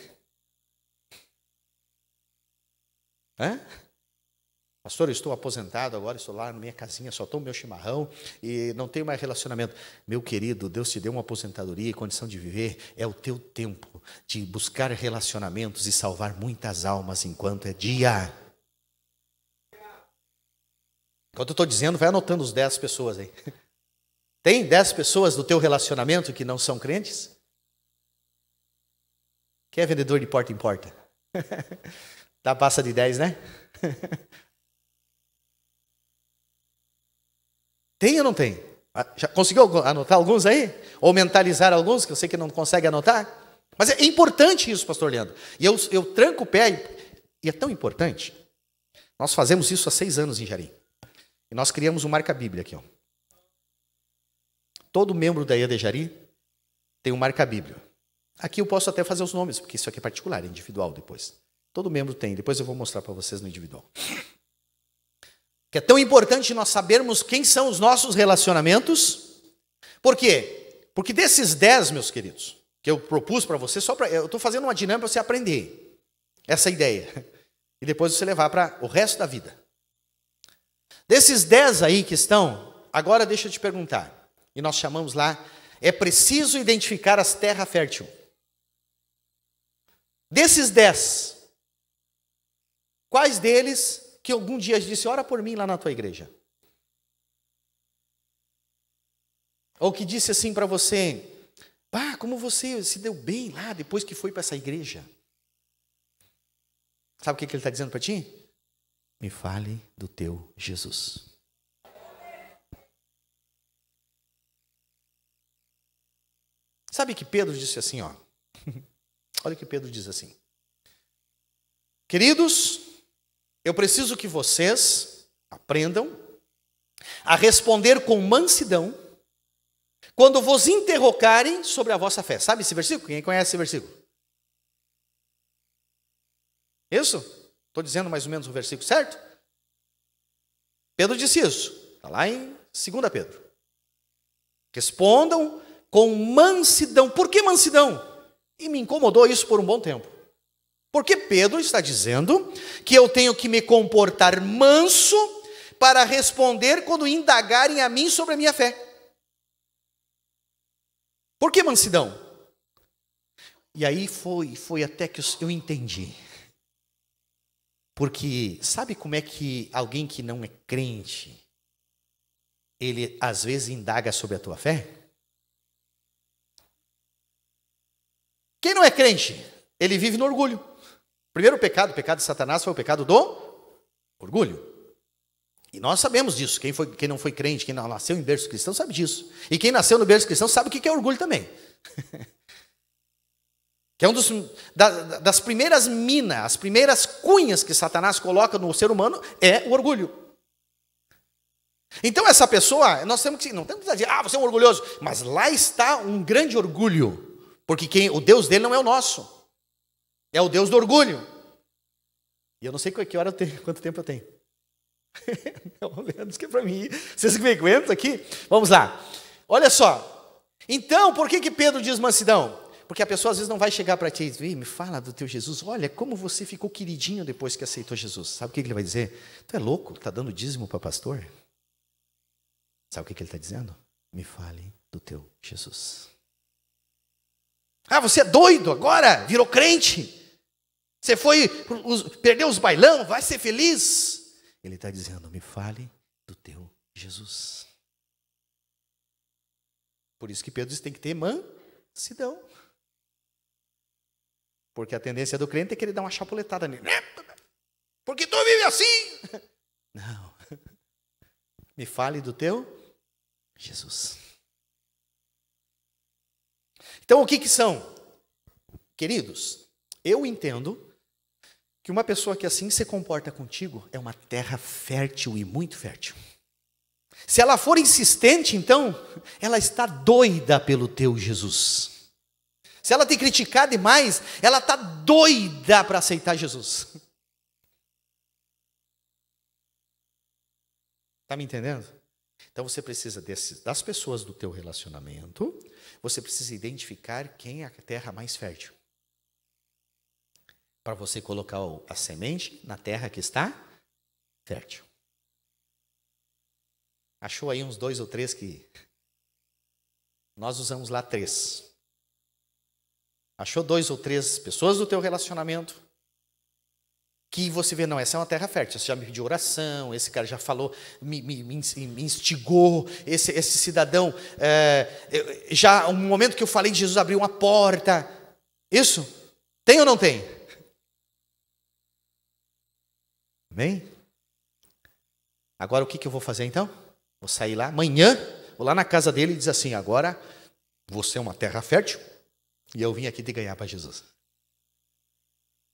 Pastor, eu estou aposentado agora, estou lá na minha casinha, só tomo meu chimarrão e não tenho mais relacionamento. Meu querido, Deus te deu uma aposentadoria e condição de viver. É o teu tempo de buscar relacionamentos e salvar muitas almas enquanto é dia. Enquanto eu estou dizendo, vai anotando os 10 pessoas aí. Tem 10 pessoas do teu relacionamento que não são crentes? Quem é vendedor de porta em porta? Dá passa de 10, né? Tem ou não tem? Já conseguiu anotar alguns aí? Ou mentalizar alguns, que eu sei que não consegue anotar? Mas é importante isso, pastor Leandro. E eu tranco o pé, e é tão importante. Nós fazemos isso há 6 anos em Jari. E nós criamos um marca-bíblia aqui. Ó. Todo membro da IED Jari tem um marca-bíblia. Aqui eu posso até fazer os nomes, porque isso aqui é particular, é individual depois. Todo membro tem, depois eu vou mostrar para vocês no individual. Que é tão importante nós sabermos quem são os nossos relacionamentos. Por quê? Porque desses 10, meus queridos, que eu propus para você, eu estou fazendo uma dinâmica para você aprender essa ideia. E depois você levar para o resto da vida. Desses 10 aí que estão, agora deixa eu te perguntar. E nós chamamos lá, é preciso identificar as terras férteis. Desses 10, quais deles que algum dia disse, ora por mim lá na tua igreja? Ou que disse assim para você, como você se deu bem lá depois que foi para essa igreja? Sabe o que ele está dizendo para ti? Me fale do teu Jesus. Sabe que Pedro disse assim, ó. Olha o que Pedro diz assim. Queridos, eu preciso que vocês aprendam a responder com mansidão quando vos interrogarem sobre a vossa fé. Sabe esse versículo? Quem conhece esse versículo? Isso? Estou dizendo mais ou menos o versículo certo? Pedro disse isso. Está lá em 2 Pedro. Respondam com mansidão. Por que mansidão? E me incomodou isso por um bom tempo. Porque Pedro está dizendo que eu tenho que me comportar manso para responder quando indagarem a mim sobre a minha fé. Por que mansidão? E aí foi até que eu entendi. Porque sabe como é que alguém que não é crente, ele às vezes indaga sobre a tua fé? Quem não é crente, ele vive no orgulho. O primeiro pecado, o pecado de Satanás, foi o pecado do orgulho. E nós sabemos disso. Quem não foi crente, quem não nasceu em berço cristão, sabe disso. E quem nasceu no berço cristão sabe o que é orgulho também. Que é das primeiras minas, as primeiras cunhas que Satanás coloca no ser humano é o orgulho. Então essa pessoa, nós temos que, não temos que dizer, você é um orgulhoso. Mas lá está um grande orgulho. Porque o Deus dele não é o nosso. É o Deus do orgulho. E eu não sei que hora eu tenho, quanto tempo eu tenho. Não, Leandro, que é para mim. Vocês me aguentam aqui? Vamos lá. Olha só. Então, por que Pedro diz mansidão? Porque a pessoa às vezes não vai chegar para ti e dizer, me fala do teu Jesus. Olha, como você ficou queridinho depois que aceitou Jesus. Sabe o que ele vai dizer? Tu é louco, está dando dízimo para pastor? Sabe o que ele está dizendo? Me fale do teu Jesus. Ah, você é doido agora? Virou crente? Você perdeu os bailão? Vai ser feliz? Ele está dizendo, me fale do teu Jesus. Por isso que Pedro diz, tem que ter mansidão. Porque a tendência do crente é querer dar uma chapuletada nele. Porque tu vive assim? Não. Me fale do teu Jesus. Então, o que são? Queridos, eu entendo que uma pessoa que assim se comporta contigo é uma terra fértil e muito fértil. Se ela for insistente, então, ela está doida pelo teu Jesus. Se ela te criticar demais, ela está doida para aceitar Jesus. Está me entendendo? Então você precisa das pessoas do teu relacionamento, você precisa identificar quem é a terra mais fértil. Para você colocar a semente na terra que está fértil. Achou aí uns 2 ou 3 que nós usamos lá 3. Achou 2 ou 3 pessoas do teu relacionamento que você vê, não, essa é uma terra fértil. Você já me pediu oração, esse cara já falou, me instigou, esse cidadão, já um momento que eu falei de Jesus abriu uma porta. Isso? Tem ou não tem? Amém? Agora o que eu vou fazer então? Vou sair lá, amanhã, vou lá na casa dele e dizer assim, agora você é uma terra fértil e eu vim aqui te ganhar para Jesus.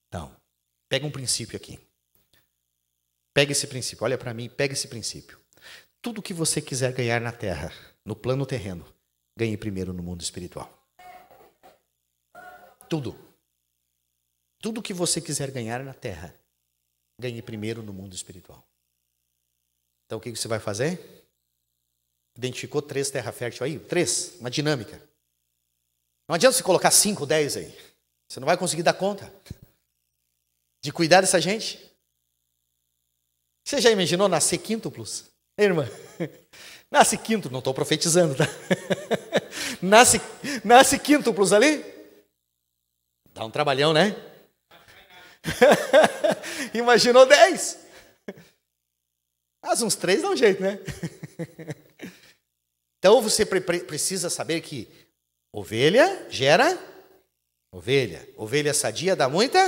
Então, pega um princípio aqui. Pega esse princípio, olha para mim, pega esse princípio. Tudo que você quiser ganhar na terra, no plano terreno, ganhe primeiro no mundo espiritual. Tudo. Tudo que você quiser ganhar na terra, ganhe primeiro no mundo espiritual. Então o que você vai fazer? Identificou 3 terra fértil aí? 3, uma dinâmica. Não adianta você colocar 5, 10 aí. Você não vai conseguir dar conta de cuidar dessa gente. Você já imaginou nascer quíntuplos? Ei, irmã, nasce quíntuplos, não estou profetizando, tá? Nasce quíntuplos ali? Dá um trabalhão, né? Imaginou 10? Mas uns 3 dá um jeito, né? Então você precisa saber que ovelha gera ovelha. Ovelha sadia dá muita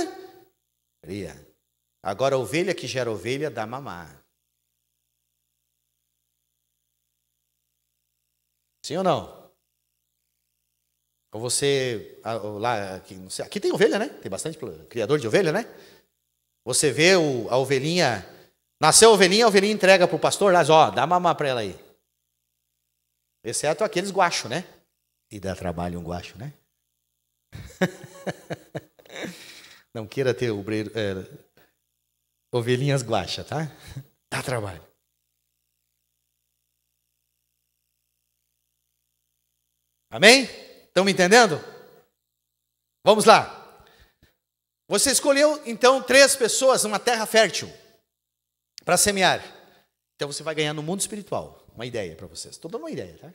cria. Agora, ovelha que gera ovelha dá mamar. Sim ou não? Ou você, lá, aqui tem ovelha, né? Tem bastante criador de ovelha, né? Você vê a ovelhinha, nasceu a ovelhinha entrega para o pastor, lá, ó, dá mamar para ela aí. Exceto aqueles guachos, né? E dá trabalho um guacho, né? Não queira ter ovelhinhas guacha, tá? Dá trabalho. Amém? Estão me entendendo? Vamos lá. Você escolheu, então, 3 pessoas numa terra fértil para semear. Então você vai ganhar no mundo espiritual. Uma ideia para vocês. Estou dando uma ideia, tá?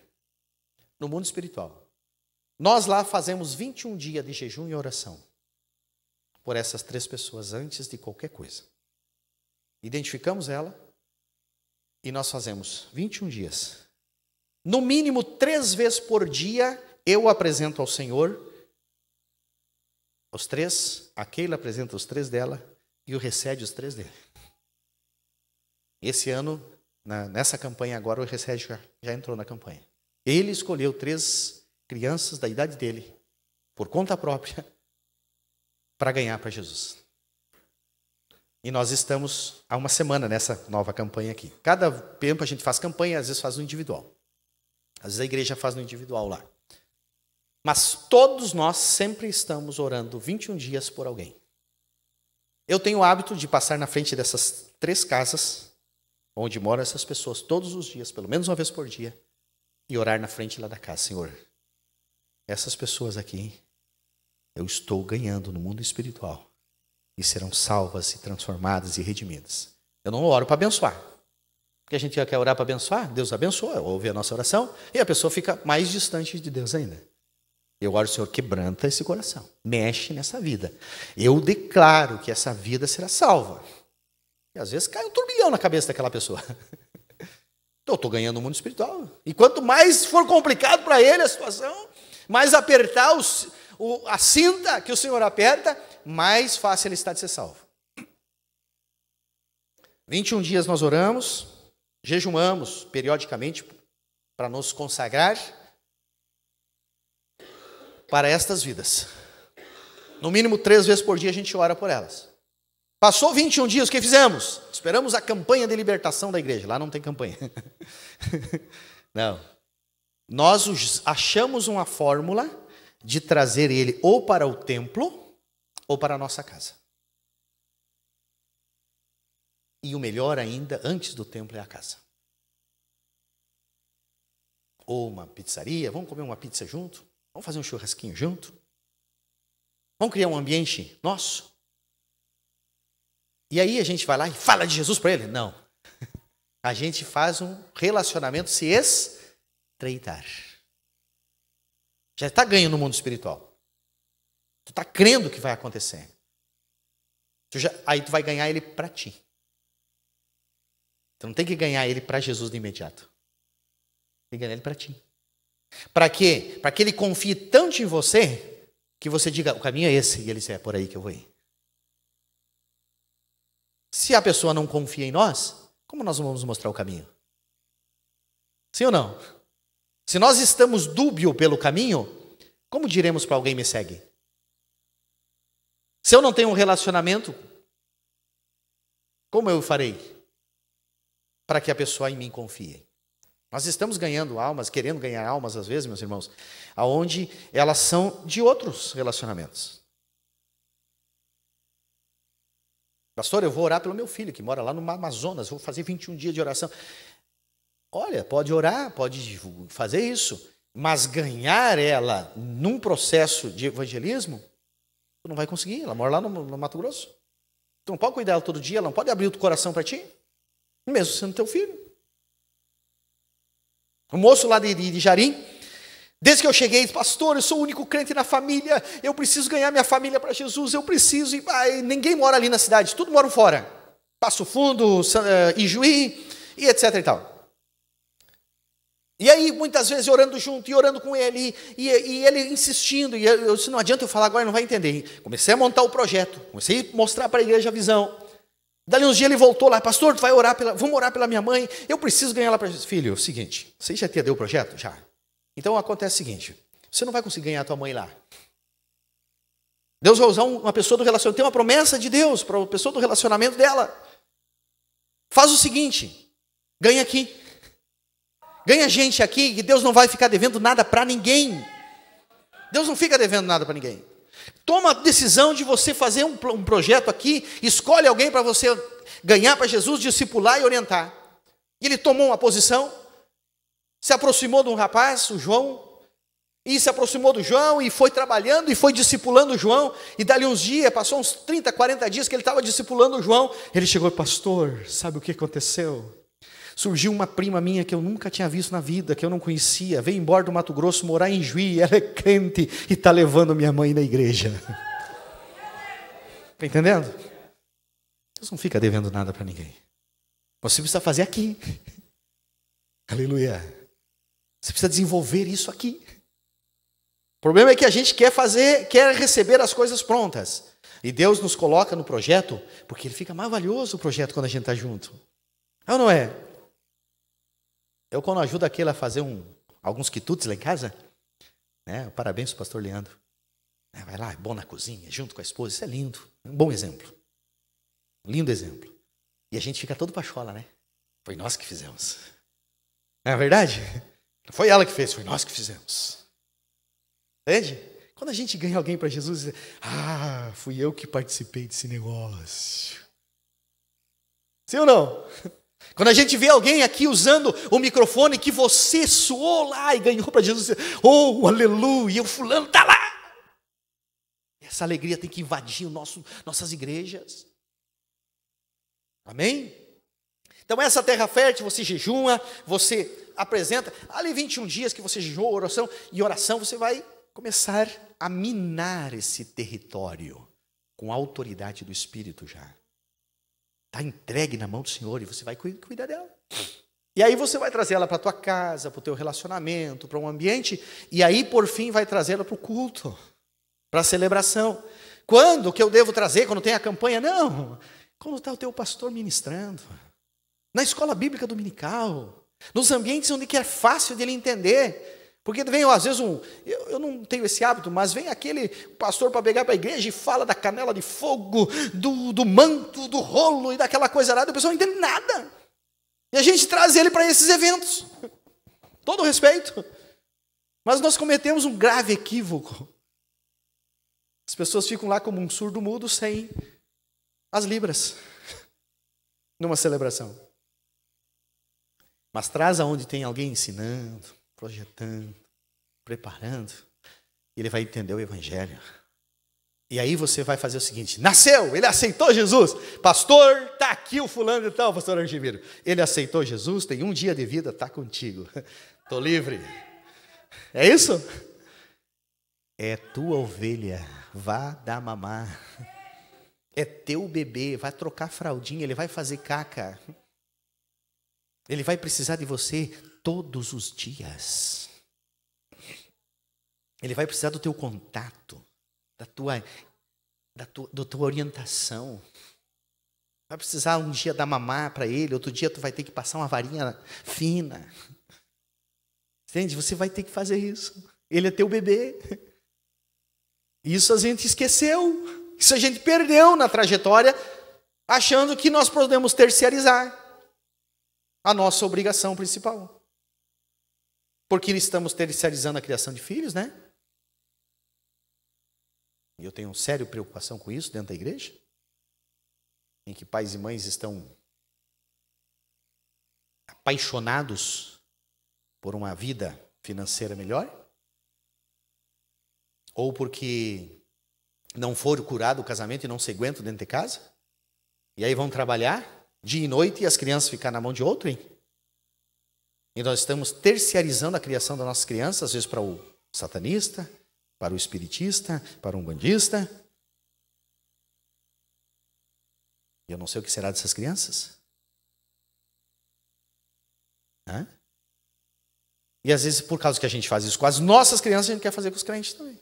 No mundo espiritual. Nós lá fazemos 21 dias de jejum e oração por essas 3 pessoas antes de qualquer coisa. Identificamos ela e nós fazemos 21 dias. No mínimo 3 vezes por dia eu apresento ao Senhor os 3, a Keila apresenta os 3 dela e o Recede os 3 dele. Esse ano, nessa campanha agora, o Recede já entrou na campanha. Ele escolheu 3 crianças da idade dele, por conta própria, para ganhar para Jesus. E nós estamos há uma semana nessa nova campanha aqui. Cada tempo a gente faz campanha, às vezes faz no individual. Às vezes a igreja faz no individual lá. Mas todos nós sempre estamos orando 21 dias por alguém. Eu tenho o hábito de passar na frente dessas 3 casas, onde moram essas pessoas, todos os dias, pelo menos uma vez por dia, e orar na frente lá da casa. Senhor, essas pessoas aqui, eu estou ganhando no mundo espiritual. E serão salvas e transformadas e redimidas. Eu não oro para abençoar. Porque a gente quer orar para abençoar, Deus abençoa, ouve a nossa oração, e a pessoa fica mais distante de Deus ainda. Eu oro, Senhor, quebranta esse coração, mexe nessa vida. Eu declaro que essa vida será salva. E às vezes cai um turbilhão na cabeça daquela pessoa. Eu estou ganhando o mundo espiritual. E quanto mais for complicado para ele a situação, mais apertar a cinta que o Senhor aperta, mais fácil ele está de ser salvo. 21 dias nós oramos, jejuamos periodicamente para nos consagrar para estas vidas. No mínimo 3 vezes por dia a gente ora por elas. Passou 21 dias, o que fizemos? Esperamos a campanha de libertação da igreja. Lá não tem campanha. Não. Nós achamos uma fórmula de trazer ele ou para o templo ou para a nossa casa. E o melhor ainda, antes do templo, é a casa. Ou uma pizzaria, vamos comer uma pizza junto? Vamos fazer um churrasquinho junto? Vamos criar um ambiente nosso? E aí a gente vai lá e fala de Jesus para ele? Não. A gente faz um relacionamento se estreitar. Já está ganho no mundo espiritual. Tu está crendo que vai acontecer. Aí tu vai ganhar ele para ti. Tu não tem que ganhar ele para Jesus de imediato. Tem que ganhar ele para ti. Para quê? Para que ele confie tanto em você que você diga, o caminho é esse, e ele diz, é por aí que eu vou ir. Se a pessoa não confia em nós, como nós vamos mostrar o caminho? Sim ou não? Se nós estamos dúbio pelo caminho, como diremos para alguém me segue? Se eu não tenho um relacionamento, como eu farei para que a pessoa em mim confie? Nós estamos ganhando almas, querendo ganhar almas às vezes, meus irmãos, aonde elas são de outros relacionamentos. Pastor, eu vou orar pelo meu filho, que mora lá no Amazonas, vou fazer 21 dias de oração. Olha, pode orar, pode fazer isso, mas ganhar ela num processo de evangelismo, tu não vai conseguir, ela mora lá no Mato Grosso. Tu não pode cuidar dela todo dia, ela não pode abrir o coração para ti, mesmo sendo teu filho. O moço lá de Jarim, desde que eu cheguei, disse, pastor, eu sou o único crente na família, eu preciso ganhar minha família para Jesus, eu preciso, ninguém mora ali na cidade, tudo mora fora. Passo Fundo, Ijuí, e etc e tal. E aí, muitas vezes, orando junto, e orando com ele, e ele insistindo, e eu disse, não adianta eu falar agora, não vai entender. Comecei a montar o projeto, comecei a mostrar para a igreja a visão. Dali uns dias ele voltou lá, pastor, tu vai orar vamos orar pela minha mãe, eu preciso ganhar ela para Jesus. Filho, é o seguinte, você já entendeu o projeto? Já. Então acontece o seguinte, você não vai conseguir ganhar a tua mãe lá. Deus vai usar uma pessoa do relacionamento, tem uma promessa de Deus para a pessoa do relacionamento dela. Faz o seguinte, ganha aqui. Ganha gente aqui que Deus não vai ficar devendo nada para ninguém. Deus não fica devendo nada para ninguém. Toma a decisão de você fazer um projeto aqui, escolhe alguém para você ganhar para Jesus, discipular e orientar. E ele tomou uma posição, se aproximou de um rapaz, o João, e se aproximou do João e foi trabalhando e foi discipulando o João. E dali uns dias, passou uns 30, 40 dias que ele estava discipulando o João. Ele chegou, pastor, sabe o que aconteceu? Surgiu uma prima minha que eu nunca tinha visto na vida, que eu não conhecia, veio embora do Mato Grosso, morar em Juí, ela é crente e está levando minha mãe na igreja. Está entendendo? Deus não fica devendo nada para ninguém. Você precisa fazer aqui. Aleluia. Você precisa desenvolver isso aqui. O problema é que a gente quer receber as coisas prontas. E Deus nos coloca no projeto, porque ele fica mais valioso o projeto quando a gente está junto. É ou não é? Eu, quando ajudo aquele a fazer alguns quitutes lá em casa, né, parabéns ao pastor Leandro. Vai lá, é bom na cozinha, junto com a esposa, isso é lindo. É um bom exemplo. Um lindo exemplo. E a gente fica todo pachola, né? Foi nós que fizemos. Não é verdade? Não foi ela que fez, foi nós que fizemos. Entende? Quando a gente ganha alguém para Jesus, fui eu que participei desse negócio. Sim ou não? Quando a gente vê alguém aqui usando o microfone que você suou lá e ganhou para Jesus, oh, aleluia, o fulano está lá. Essa alegria tem que invadir nossas igrejas. Amém? Então essa terra fértil, você jejuma, você apresenta, ali 21 dias que você jejuou, oração, você vai começar a minar esse território com a autoridade do Espírito já. Está entregue na mão do Senhor e você vai cuidar dela. E aí você vai trazer ela para a tua casa, para o teu relacionamento, para um ambiente, e aí por fim vai trazê-la para o culto, para a celebração. Quando que eu devo trazer? Quando tem a campanha? Não, quando está o teu pastor ministrando, na escola bíblica dominical, nos ambientes onde que é fácil dele entender. Porque vem, às vezes, eu não tenho esse hábito, mas vem aquele pastor para pegar para a igreja e fala da canela de fogo, do manto, do rolo e daquela coisa lá, e o pessoal não entende nada. E a gente traz ele para esses eventos. Todo respeito. Mas nós cometemos um grave equívoco. As pessoas ficam lá como um surdo mudo sem as libras. Numa celebração. Mas traz aonde tem alguém ensinando, projetando, preparando, e ele vai entender o Evangelho. E aí você vai fazer o seguinte: nasceu, ele aceitou Jesus. Pastor, está aqui o fulano e tal, pastor Argimiro. Ele aceitou Jesus, tem um dia de vida, está contigo. Estou livre. É isso? É tua ovelha, vá dar mamar. É teu bebê, vai trocar fraldinha, ele vai fazer caca. Ele vai precisar de você todos os dias. Ele vai precisar do teu contato, da tua orientação. Vai precisar um dia dar mamar para ele, outro dia tu vai ter que passar uma varinha fina. Entende? Você vai ter que fazer isso. Ele é teu bebê. Isso a gente esqueceu. Isso a gente perdeu na trajetória, achando que nós podemos terciarizar a nossa obrigação principal. Porque estamos terciarizando a criação de filhos, né? E eu tenho séria preocupação com isso dentro da igreja, em que pais e mães estão apaixonados por uma vida financeira melhor, ou porque não foram curados o casamento e não se aguentam dentro de casa, e aí vão trabalhar dia e noite e as crianças ficam na mão de outro, hein? E nós estamos terciarizando a criação das nossas crianças, às vezes para o satanista, para o espiritista, para um bandista. E eu não sei o que será dessas crianças. Hã? E às vezes, por causa que a gente faz isso com as nossas crianças, a gente quer fazer com os crentes também.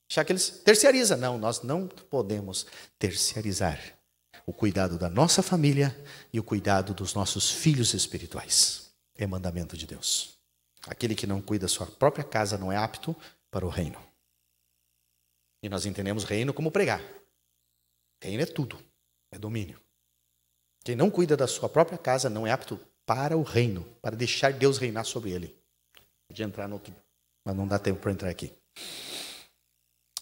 Achar que eles terciarizam. Não, nós não podemos terciarizar o cuidado da nossa família e o cuidado dos nossos filhos espirituais. É mandamento de Deus. Aquele que não cuida da sua própria casa não é apto para o reino. E nós entendemos reino como pregar. Reino é tudo, é domínio. Quem não cuida da sua própria casa não é apto para o reino, para deixar Deus reinar sobre ele. Podia entrar no outro, mas não dá tempo para entrar aqui.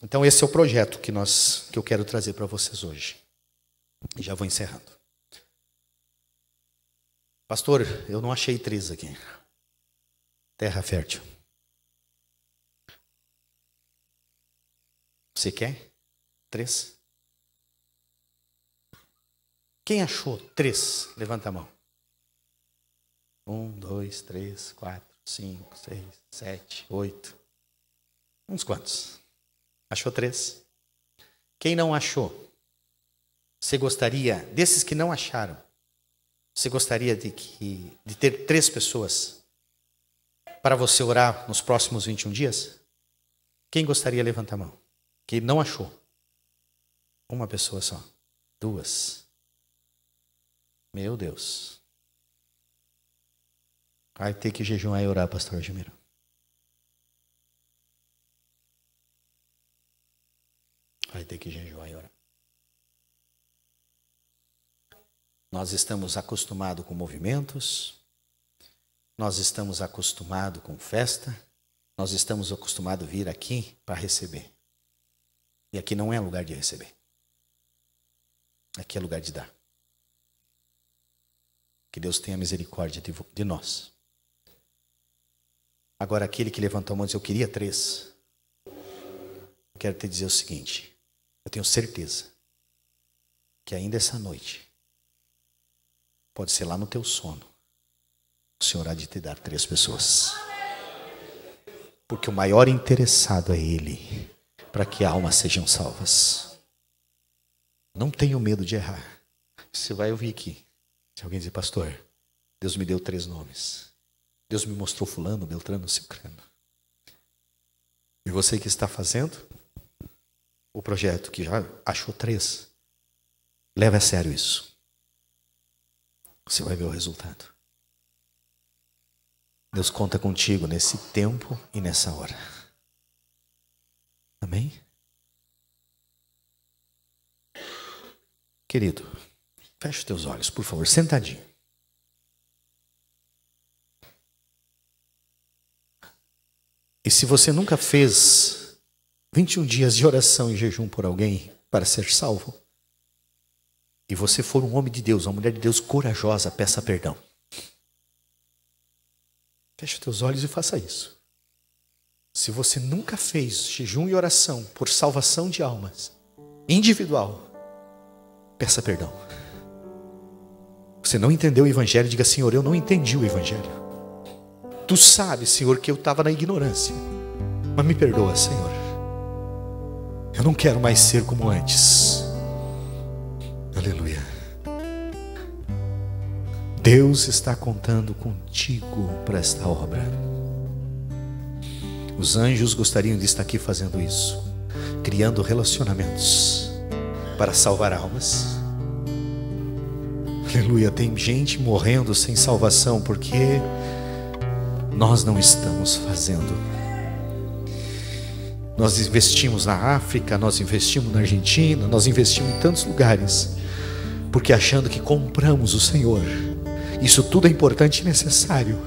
Então esse é o projeto que eu quero trazer para vocês hoje. E já vou encerrando. Pastor, eu não achei 3 aqui. Terra fértil. Você quer 3? Quem achou 3? Levanta a mão. 1, 2, 3, 4, 5, 6, 7, 8. Uns quantos? Achou 3? Quem não achou? Você gostaria, desses que não acharam, você gostaria de ter 3 pessoas para você orar nos próximos 21 dias? Quem gostaria, levanta a mão. Que não achou. Uma pessoa só. 2. Meu Deus. Vai ter que jejuar e orar, pastor Argimiro. Vai ter que jejuar e orar. Nós estamos acostumados com movimentos, nós estamos acostumados com festa, nós estamos acostumados a vir aqui para receber. E aqui não é lugar de receber. Aqui é lugar de dar. Que Deus tenha misericórdia de nós. Agora, aquele que levantou a mão e disse, eu queria 3. Eu quero te dizer o seguinte, eu tenho certeza que ainda essa noite Pode ser lá no teu sono. O Senhor há de te dar 3 pessoas. Porque o maior interessado é Ele, para que almas sejam salvas. Não tenho medo de errar. Você vai ouvir aqui. Se alguém dizer, pastor, Deus me deu 3 nomes. Deus me mostrou fulano, beltrano, cicrano. E você que está fazendo o projeto, que já achou 3, leve a sério isso. Você vai ver o resultado. Deus conta contigo nesse tempo e nessa hora. Amém? Querido, feche os teus olhos, por favor, sentadinho. E se você nunca fez 21 dias de oração e jejum por alguém para ser salvo, e você for um homem de Deus, uma mulher de Deus corajosa, peça perdão. Feche os teus olhos e faça isso. Se você nunca fez jejum e oração por salvação de almas, individual, peça perdão. Você não entendeu o Evangelho, diga, Senhor, eu não entendi o Evangelho. Tu sabes, Senhor, que eu estava na ignorância, mas me perdoa, Senhor. Eu não quero mais ser como antes. Aleluia. Deus está contando contigo para esta obra. Os anjos gostariam de estar aqui fazendo isso, criando relacionamentos para salvar almas. Aleluia. Tem gente morrendo sem salvação porque nós não estamos fazendo. Nós investimos na África, nós investimos na Argentina, nós investimos em tantos lugares, porque achando que compramos o Senhor. Isso tudo é importante e necessário,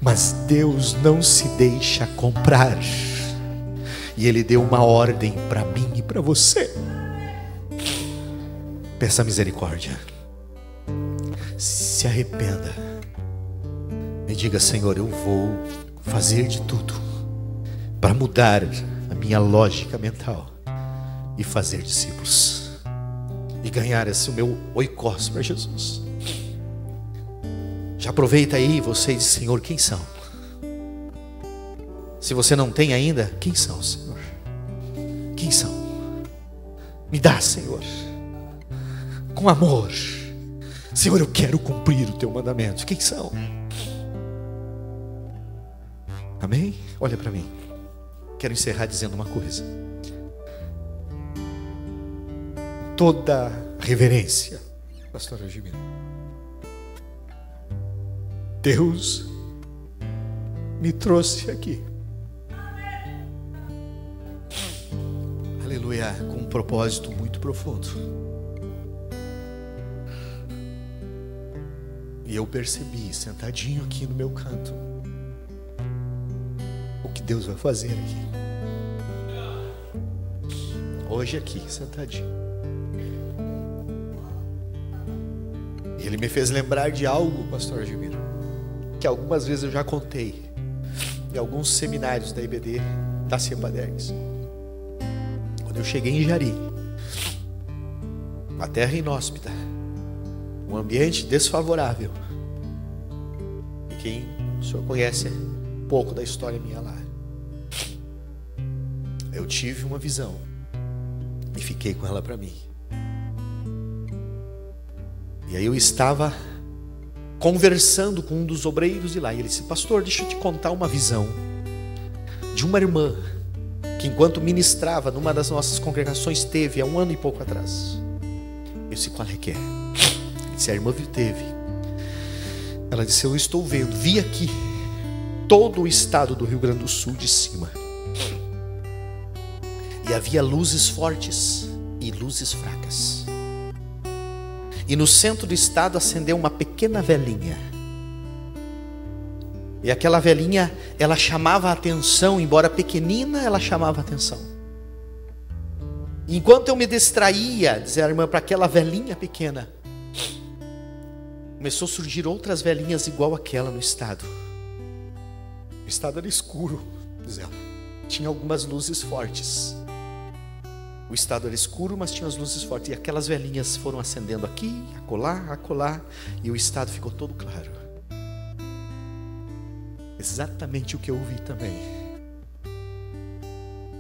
mas Deus não se deixa comprar. E Ele deu uma ordem para mim e para você. Peça misericórdia. Se arrependa. E diga, Senhor, eu vou fazer de tudo para mudar a minha lógica mental e fazer discípulos. E ganhar esse meu oikos para Jesus. Já aproveita aí você e diz, Senhor, quem são? Se você não tem ainda, quem são, Senhor? Quem são? Me dá, Senhor, com amor. Senhor, eu quero cumprir o teu mandamento. Quem são? Amém? Olha para mim. Quero encerrar dizendo uma coisa. Toda reverência, pastora Gimena, Deus me trouxe aqui. Aleluia, com um propósito muito profundo. E eu percebi, sentadinho aqui no meu canto, o que Deus vai fazer aqui. Hoje aqui, sentadinho. E Ele me fez lembrar de algo, pastor Gilmiro, que algumas vezes eu já contei em alguns seminários da IBD, da Cepadergs. Quando eu cheguei em Jari, uma terra inóspita, um ambiente desfavorável, e quem o senhor conhece um pouco da história minha lá, eu tive uma visão e fiquei com ela para mim. E aí eu estava conversando com um dos obreiros de lá, e ele disse, pastor, deixa eu te contar uma visão de uma irmã que enquanto ministrava numa das nossas congregações teve há 1 ano e pouco atrás. Eu disse, qual é que é? Ele disse, a irmã teve. Ela disse, eu estou vendo, vi aqui todo o estado do Rio Grande do Sul de cima, e havia luzes fortes e luzes fracas. E no centro do estado acendeu uma pequena velinha. E aquela velinha, ela chamava a atenção, embora pequenina, ela chamava a atenção. E enquanto eu me distraía, dizia a irmã, para aquela velinha pequena, começou a surgir outras velinhas igual àquela no estado. O estado era escuro, diz ela. Tinha algumas luzes fortes. O estado era escuro, mas tinha as luzes fortes. E aquelas velhinhas foram acendendo aqui, acolá, e o estado ficou todo claro. Exatamente o que eu ouvi também.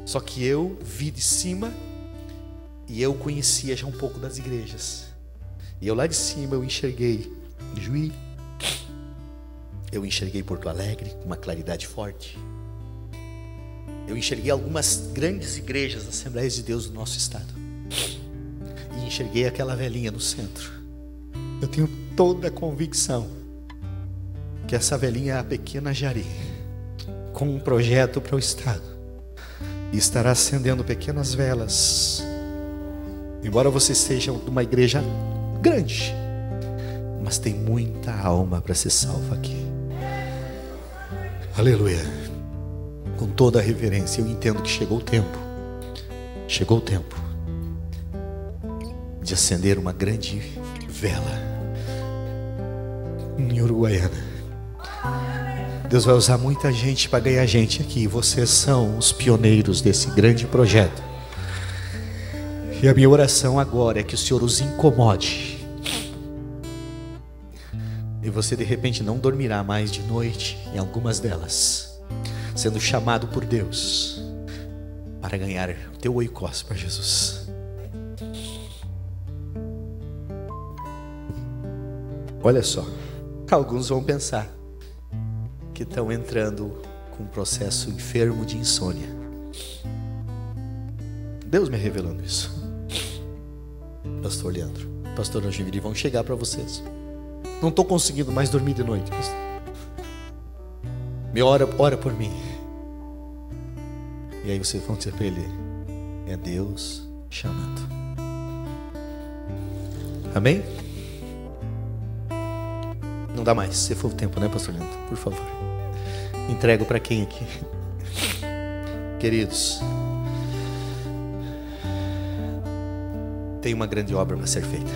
Só que eu vi de cima e eu conhecia já um pouco das igrejas. E eu lá de cima eu enxerguei Juí, eu enxerguei Porto Alegre com uma claridade forte. Eu enxerguei algumas grandes igrejas, Assembleias de Deus do nosso estado. E enxerguei aquela velhinha no centro. Eu tenho toda a convicção que essa velhinha é a pequena Jari, com um projeto para o estado. E estará acendendo pequenas velas. Embora vocês sejam de uma igreja grande, mas tem muita alma para ser salva aqui. Aleluia. Com toda a reverência, eu entendo que chegou o tempo de acender uma grande vela em Uruguaiana. Deus vai usar muita gente para ganhar gente aqui. Vocês são os pioneiros desse grande projeto. E a minha oração agora é que o Senhor os incomode. E você de repente não dormirá mais de noite em algumas delas, sendo chamado por Deus para ganhar o teu oikos para Jesus. Olha só, alguns vão pensar que estão entrando com um processo enfermo de insônia. Deus me revelando isso. Pastor Leandro, Pastor Angiviri, vão chegar para vocês. Não estou conseguindo mais dormir de noite. Ora por mim. E aí vocês vão dizer para ele: é Deus chamando. Amém? Não dá mais. Se for o tempo, né, Pastor Leandro? Por favor. Entrego para quem aqui? Queridos, tem uma grande obra para ser feita.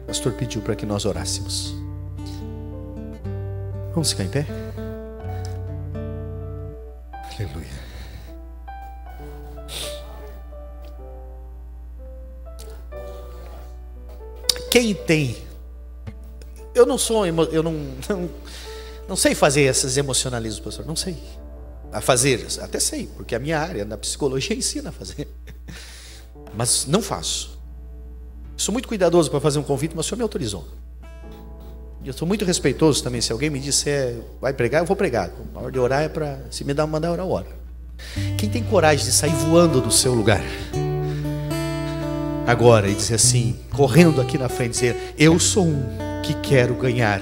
O pastor pediu para que nós orássemos. Vamos ficar em pé? Aleluia. Quem tem? Eu não sou, eu não sei fazer esses emocionalismos, pastor. Não sei. A fazer, até sei, porque a minha área na psicologia ensina a fazer. Mas não faço. Sou muito cuidadoso para fazer um convite, mas o senhor me autorizou. Eu sou muito respeitoso também. Se alguém me disser, vai pregar, eu vou pregar. A hora de orar é para, se me mandar orar, eu oro. Quem tem coragem de sair voando do seu lugar agora e dizer assim, correndo aqui na frente, dizer: eu sou um que quero ganhar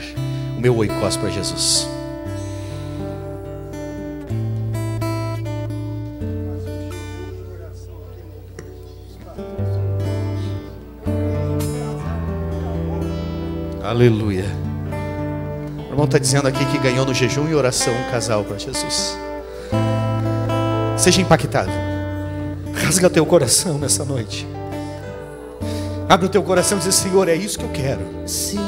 o meu oikos para Jesus. Aleluia. O irmão está dizendo aqui que ganhou no jejum e oração um casal para Jesus. Seja impactado. Rasga teu coração nessa noite. Abre o teu coração e diz: Senhor, é isso que eu quero. Sim.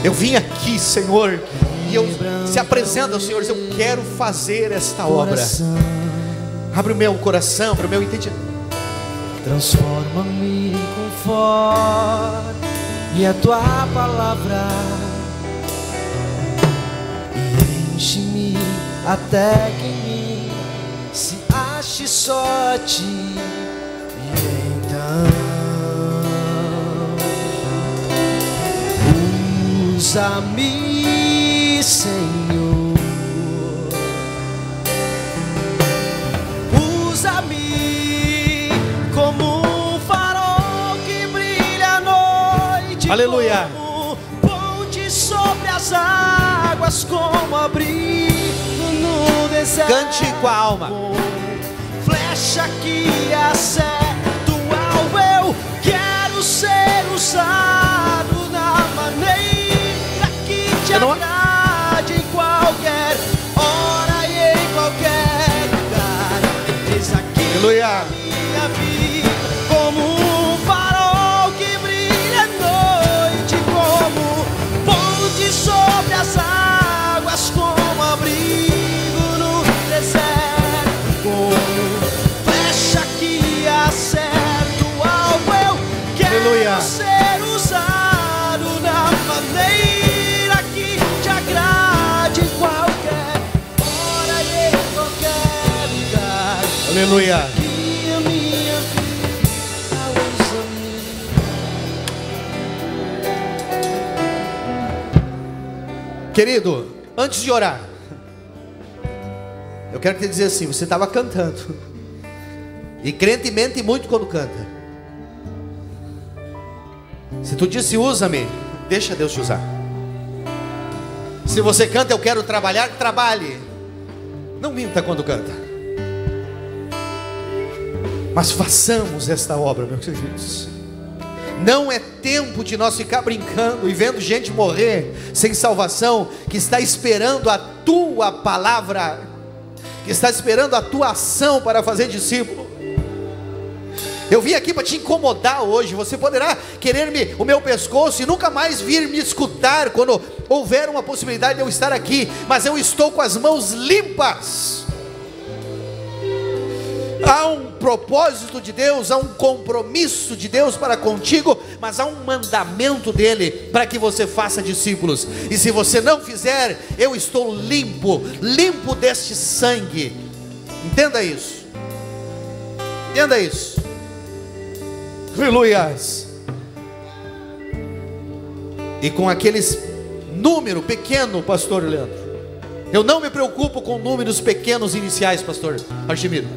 Eu vim aqui, Senhor, e eu se apresento ao Senhor, eu quero fazer esta obra. Abre o meu coração, para o meu entendimento. Transforma-me com força e a tua palavra, e enche-me até que em mim se ache só a ti. E então usa-me, Senhor, usa-me como um farol que brilha à noite. Aleluia. Como ponte sobre as águas, como abrigo no deserto. Cante com a alma. Flecha que acerta o alvo, eu quero ser usado da maneira que te agrade, em qualquer hora e em qualquer lugar. Eis aqui Aleluia. minha vida como um farol que brilha à Aleluia. Que a minha vida examine. Querido, antes de orar, eu quero te dizer assim: você estava cantando, e crente mente muito quando canta. Se tu disse usa-me, deixa Deus te usar. Se você canta eu quero trabalhar, trabalhe. Não minta quando canta. Mas façamos esta obra, meus queridos. Não é tempo de nós ficar brincando e vendo gente morrer sem salvação, que está esperando a tua palavra, que está esperando a tua ação para fazer discípulo. Eu vim aqui para te incomodar hoje. Você poderá querer o meu pescoço e nunca mais vir me escutar quando houver uma possibilidade de eu estar aqui, mas eu estou com as mãos limpas. Há um propósito de Deus, há um compromisso de Deus para contigo, mas há um mandamento dele para que você faça discípulos. E se você não fizer, eu estou limpo, limpo deste sangue. Entenda isso. Entenda isso. Aleluias. E com aqueles número pequeno, pastor Leandro, eu não me preocupo com números pequenos iniciais, pastor Archimiro,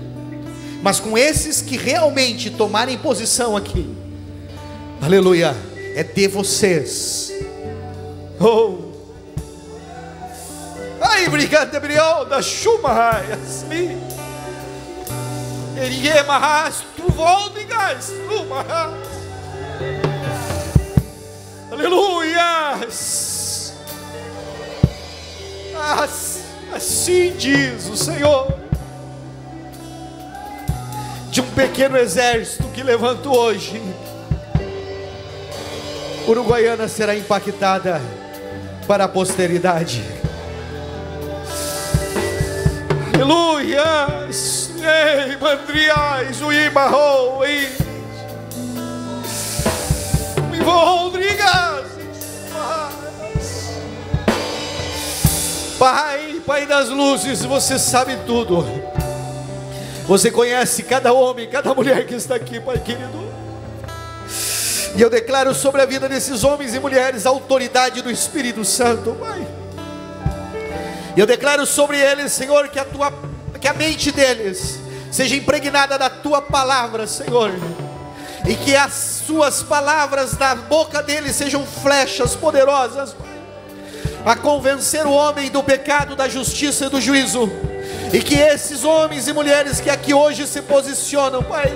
mas com esses que realmente tomarem posição aqui. Aleluia. É de vocês. Oh. Ai, obrigado, Gabriel, da chuva, assim. Ele é mais, tu voltas, tu mais. Aleluia. Assim diz o Senhor. De um pequeno exército que levanto hoje, Uruguaiana será impactada para a posteridade. Aleluia. Ei, mandriais, o imarro, e me vou obrigar. Pai, Pai das luzes, você sabe tudo. Você conhece cada homem, cada mulher que está aqui, Pai querido. E eu declaro sobre a vida desses homens e mulheres a autoridade do Espírito Santo, Pai. E eu declaro sobre eles, Senhor, que a mente deles seja impregnada da tua palavra, Senhor, e que as suas palavras da boca deles sejam flechas poderosas, Pai, a convencer o homem do pecado, da justiça e do juízo. E que esses homens e mulheres que aqui hoje se posicionam, Pai,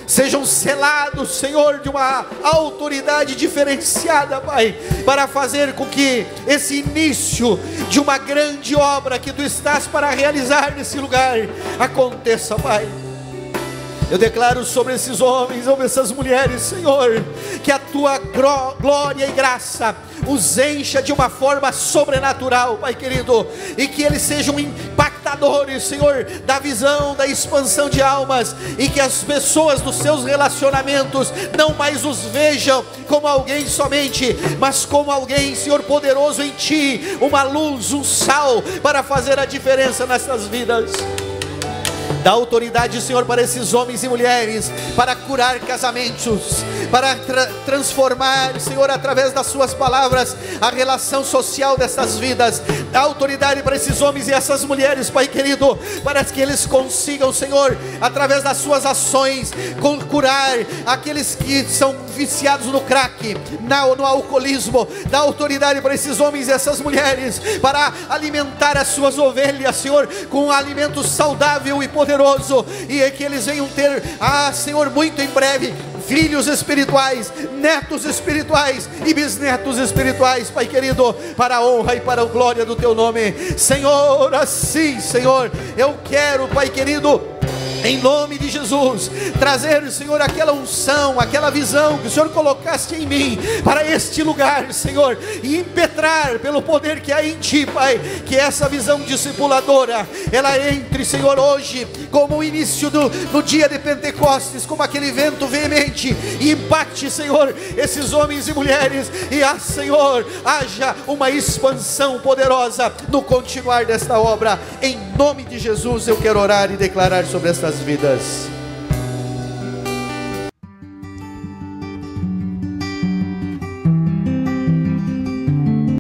sejam selados, Senhor, de uma autoridade diferenciada, Pai, para fazer com que esse início de uma grande obra que Tu estás para realizar nesse lugar aconteça, Pai. Eu declaro sobre esses homens, sobre essas mulheres, Senhor, que a Tua glória e graça os encha de uma forma sobrenatural, Pai querido, e que eles sejam impactadores, Senhor, da visão, da expansão de almas, e que as pessoas dos seus relacionamentos não mais os vejam como alguém somente, mas como alguém, Senhor, poderoso em Ti, uma luz, um sal, para fazer a diferença nessas vidas. Dá autoridade, Senhor, para esses homens e mulheres, para curar casamentos, para transformar, Senhor, através das suas palavras, a relação social dessas vidas. Dá autoridade para esses homens e essas mulheres, Pai querido, para que eles consigam, Senhor, através das suas ações, curar aqueles que são viciados no crack, no alcoolismo. Dá autoridade para esses homens e essas mulheres, para alimentar as suas ovelhas, Senhor, com um alimento saudável e poderoso, e que eles venham ter, Senhor, muito em breve, filhos espirituais, netos espirituais e bisnetos espirituais, Pai querido, para a honra e para a glória do Teu nome, Senhor. Assim, Senhor, eu quero, Pai querido, em nome de Jesus, trazer, Senhor, aquela unção, aquela visão que o Senhor colocaste em mim, para este lugar, Senhor, e impetrar pelo poder que há em Ti, Pai, que essa visão discipuladora, ela entre, Senhor, hoje, como o início do dia de Pentecostes, como aquele vento veemente, e impacte, Senhor, esses homens e mulheres, e Senhor, haja uma expansão poderosa no continuar desta obra. Em nome de Jesus eu quero orar e declarar sobre estas nossas vidas.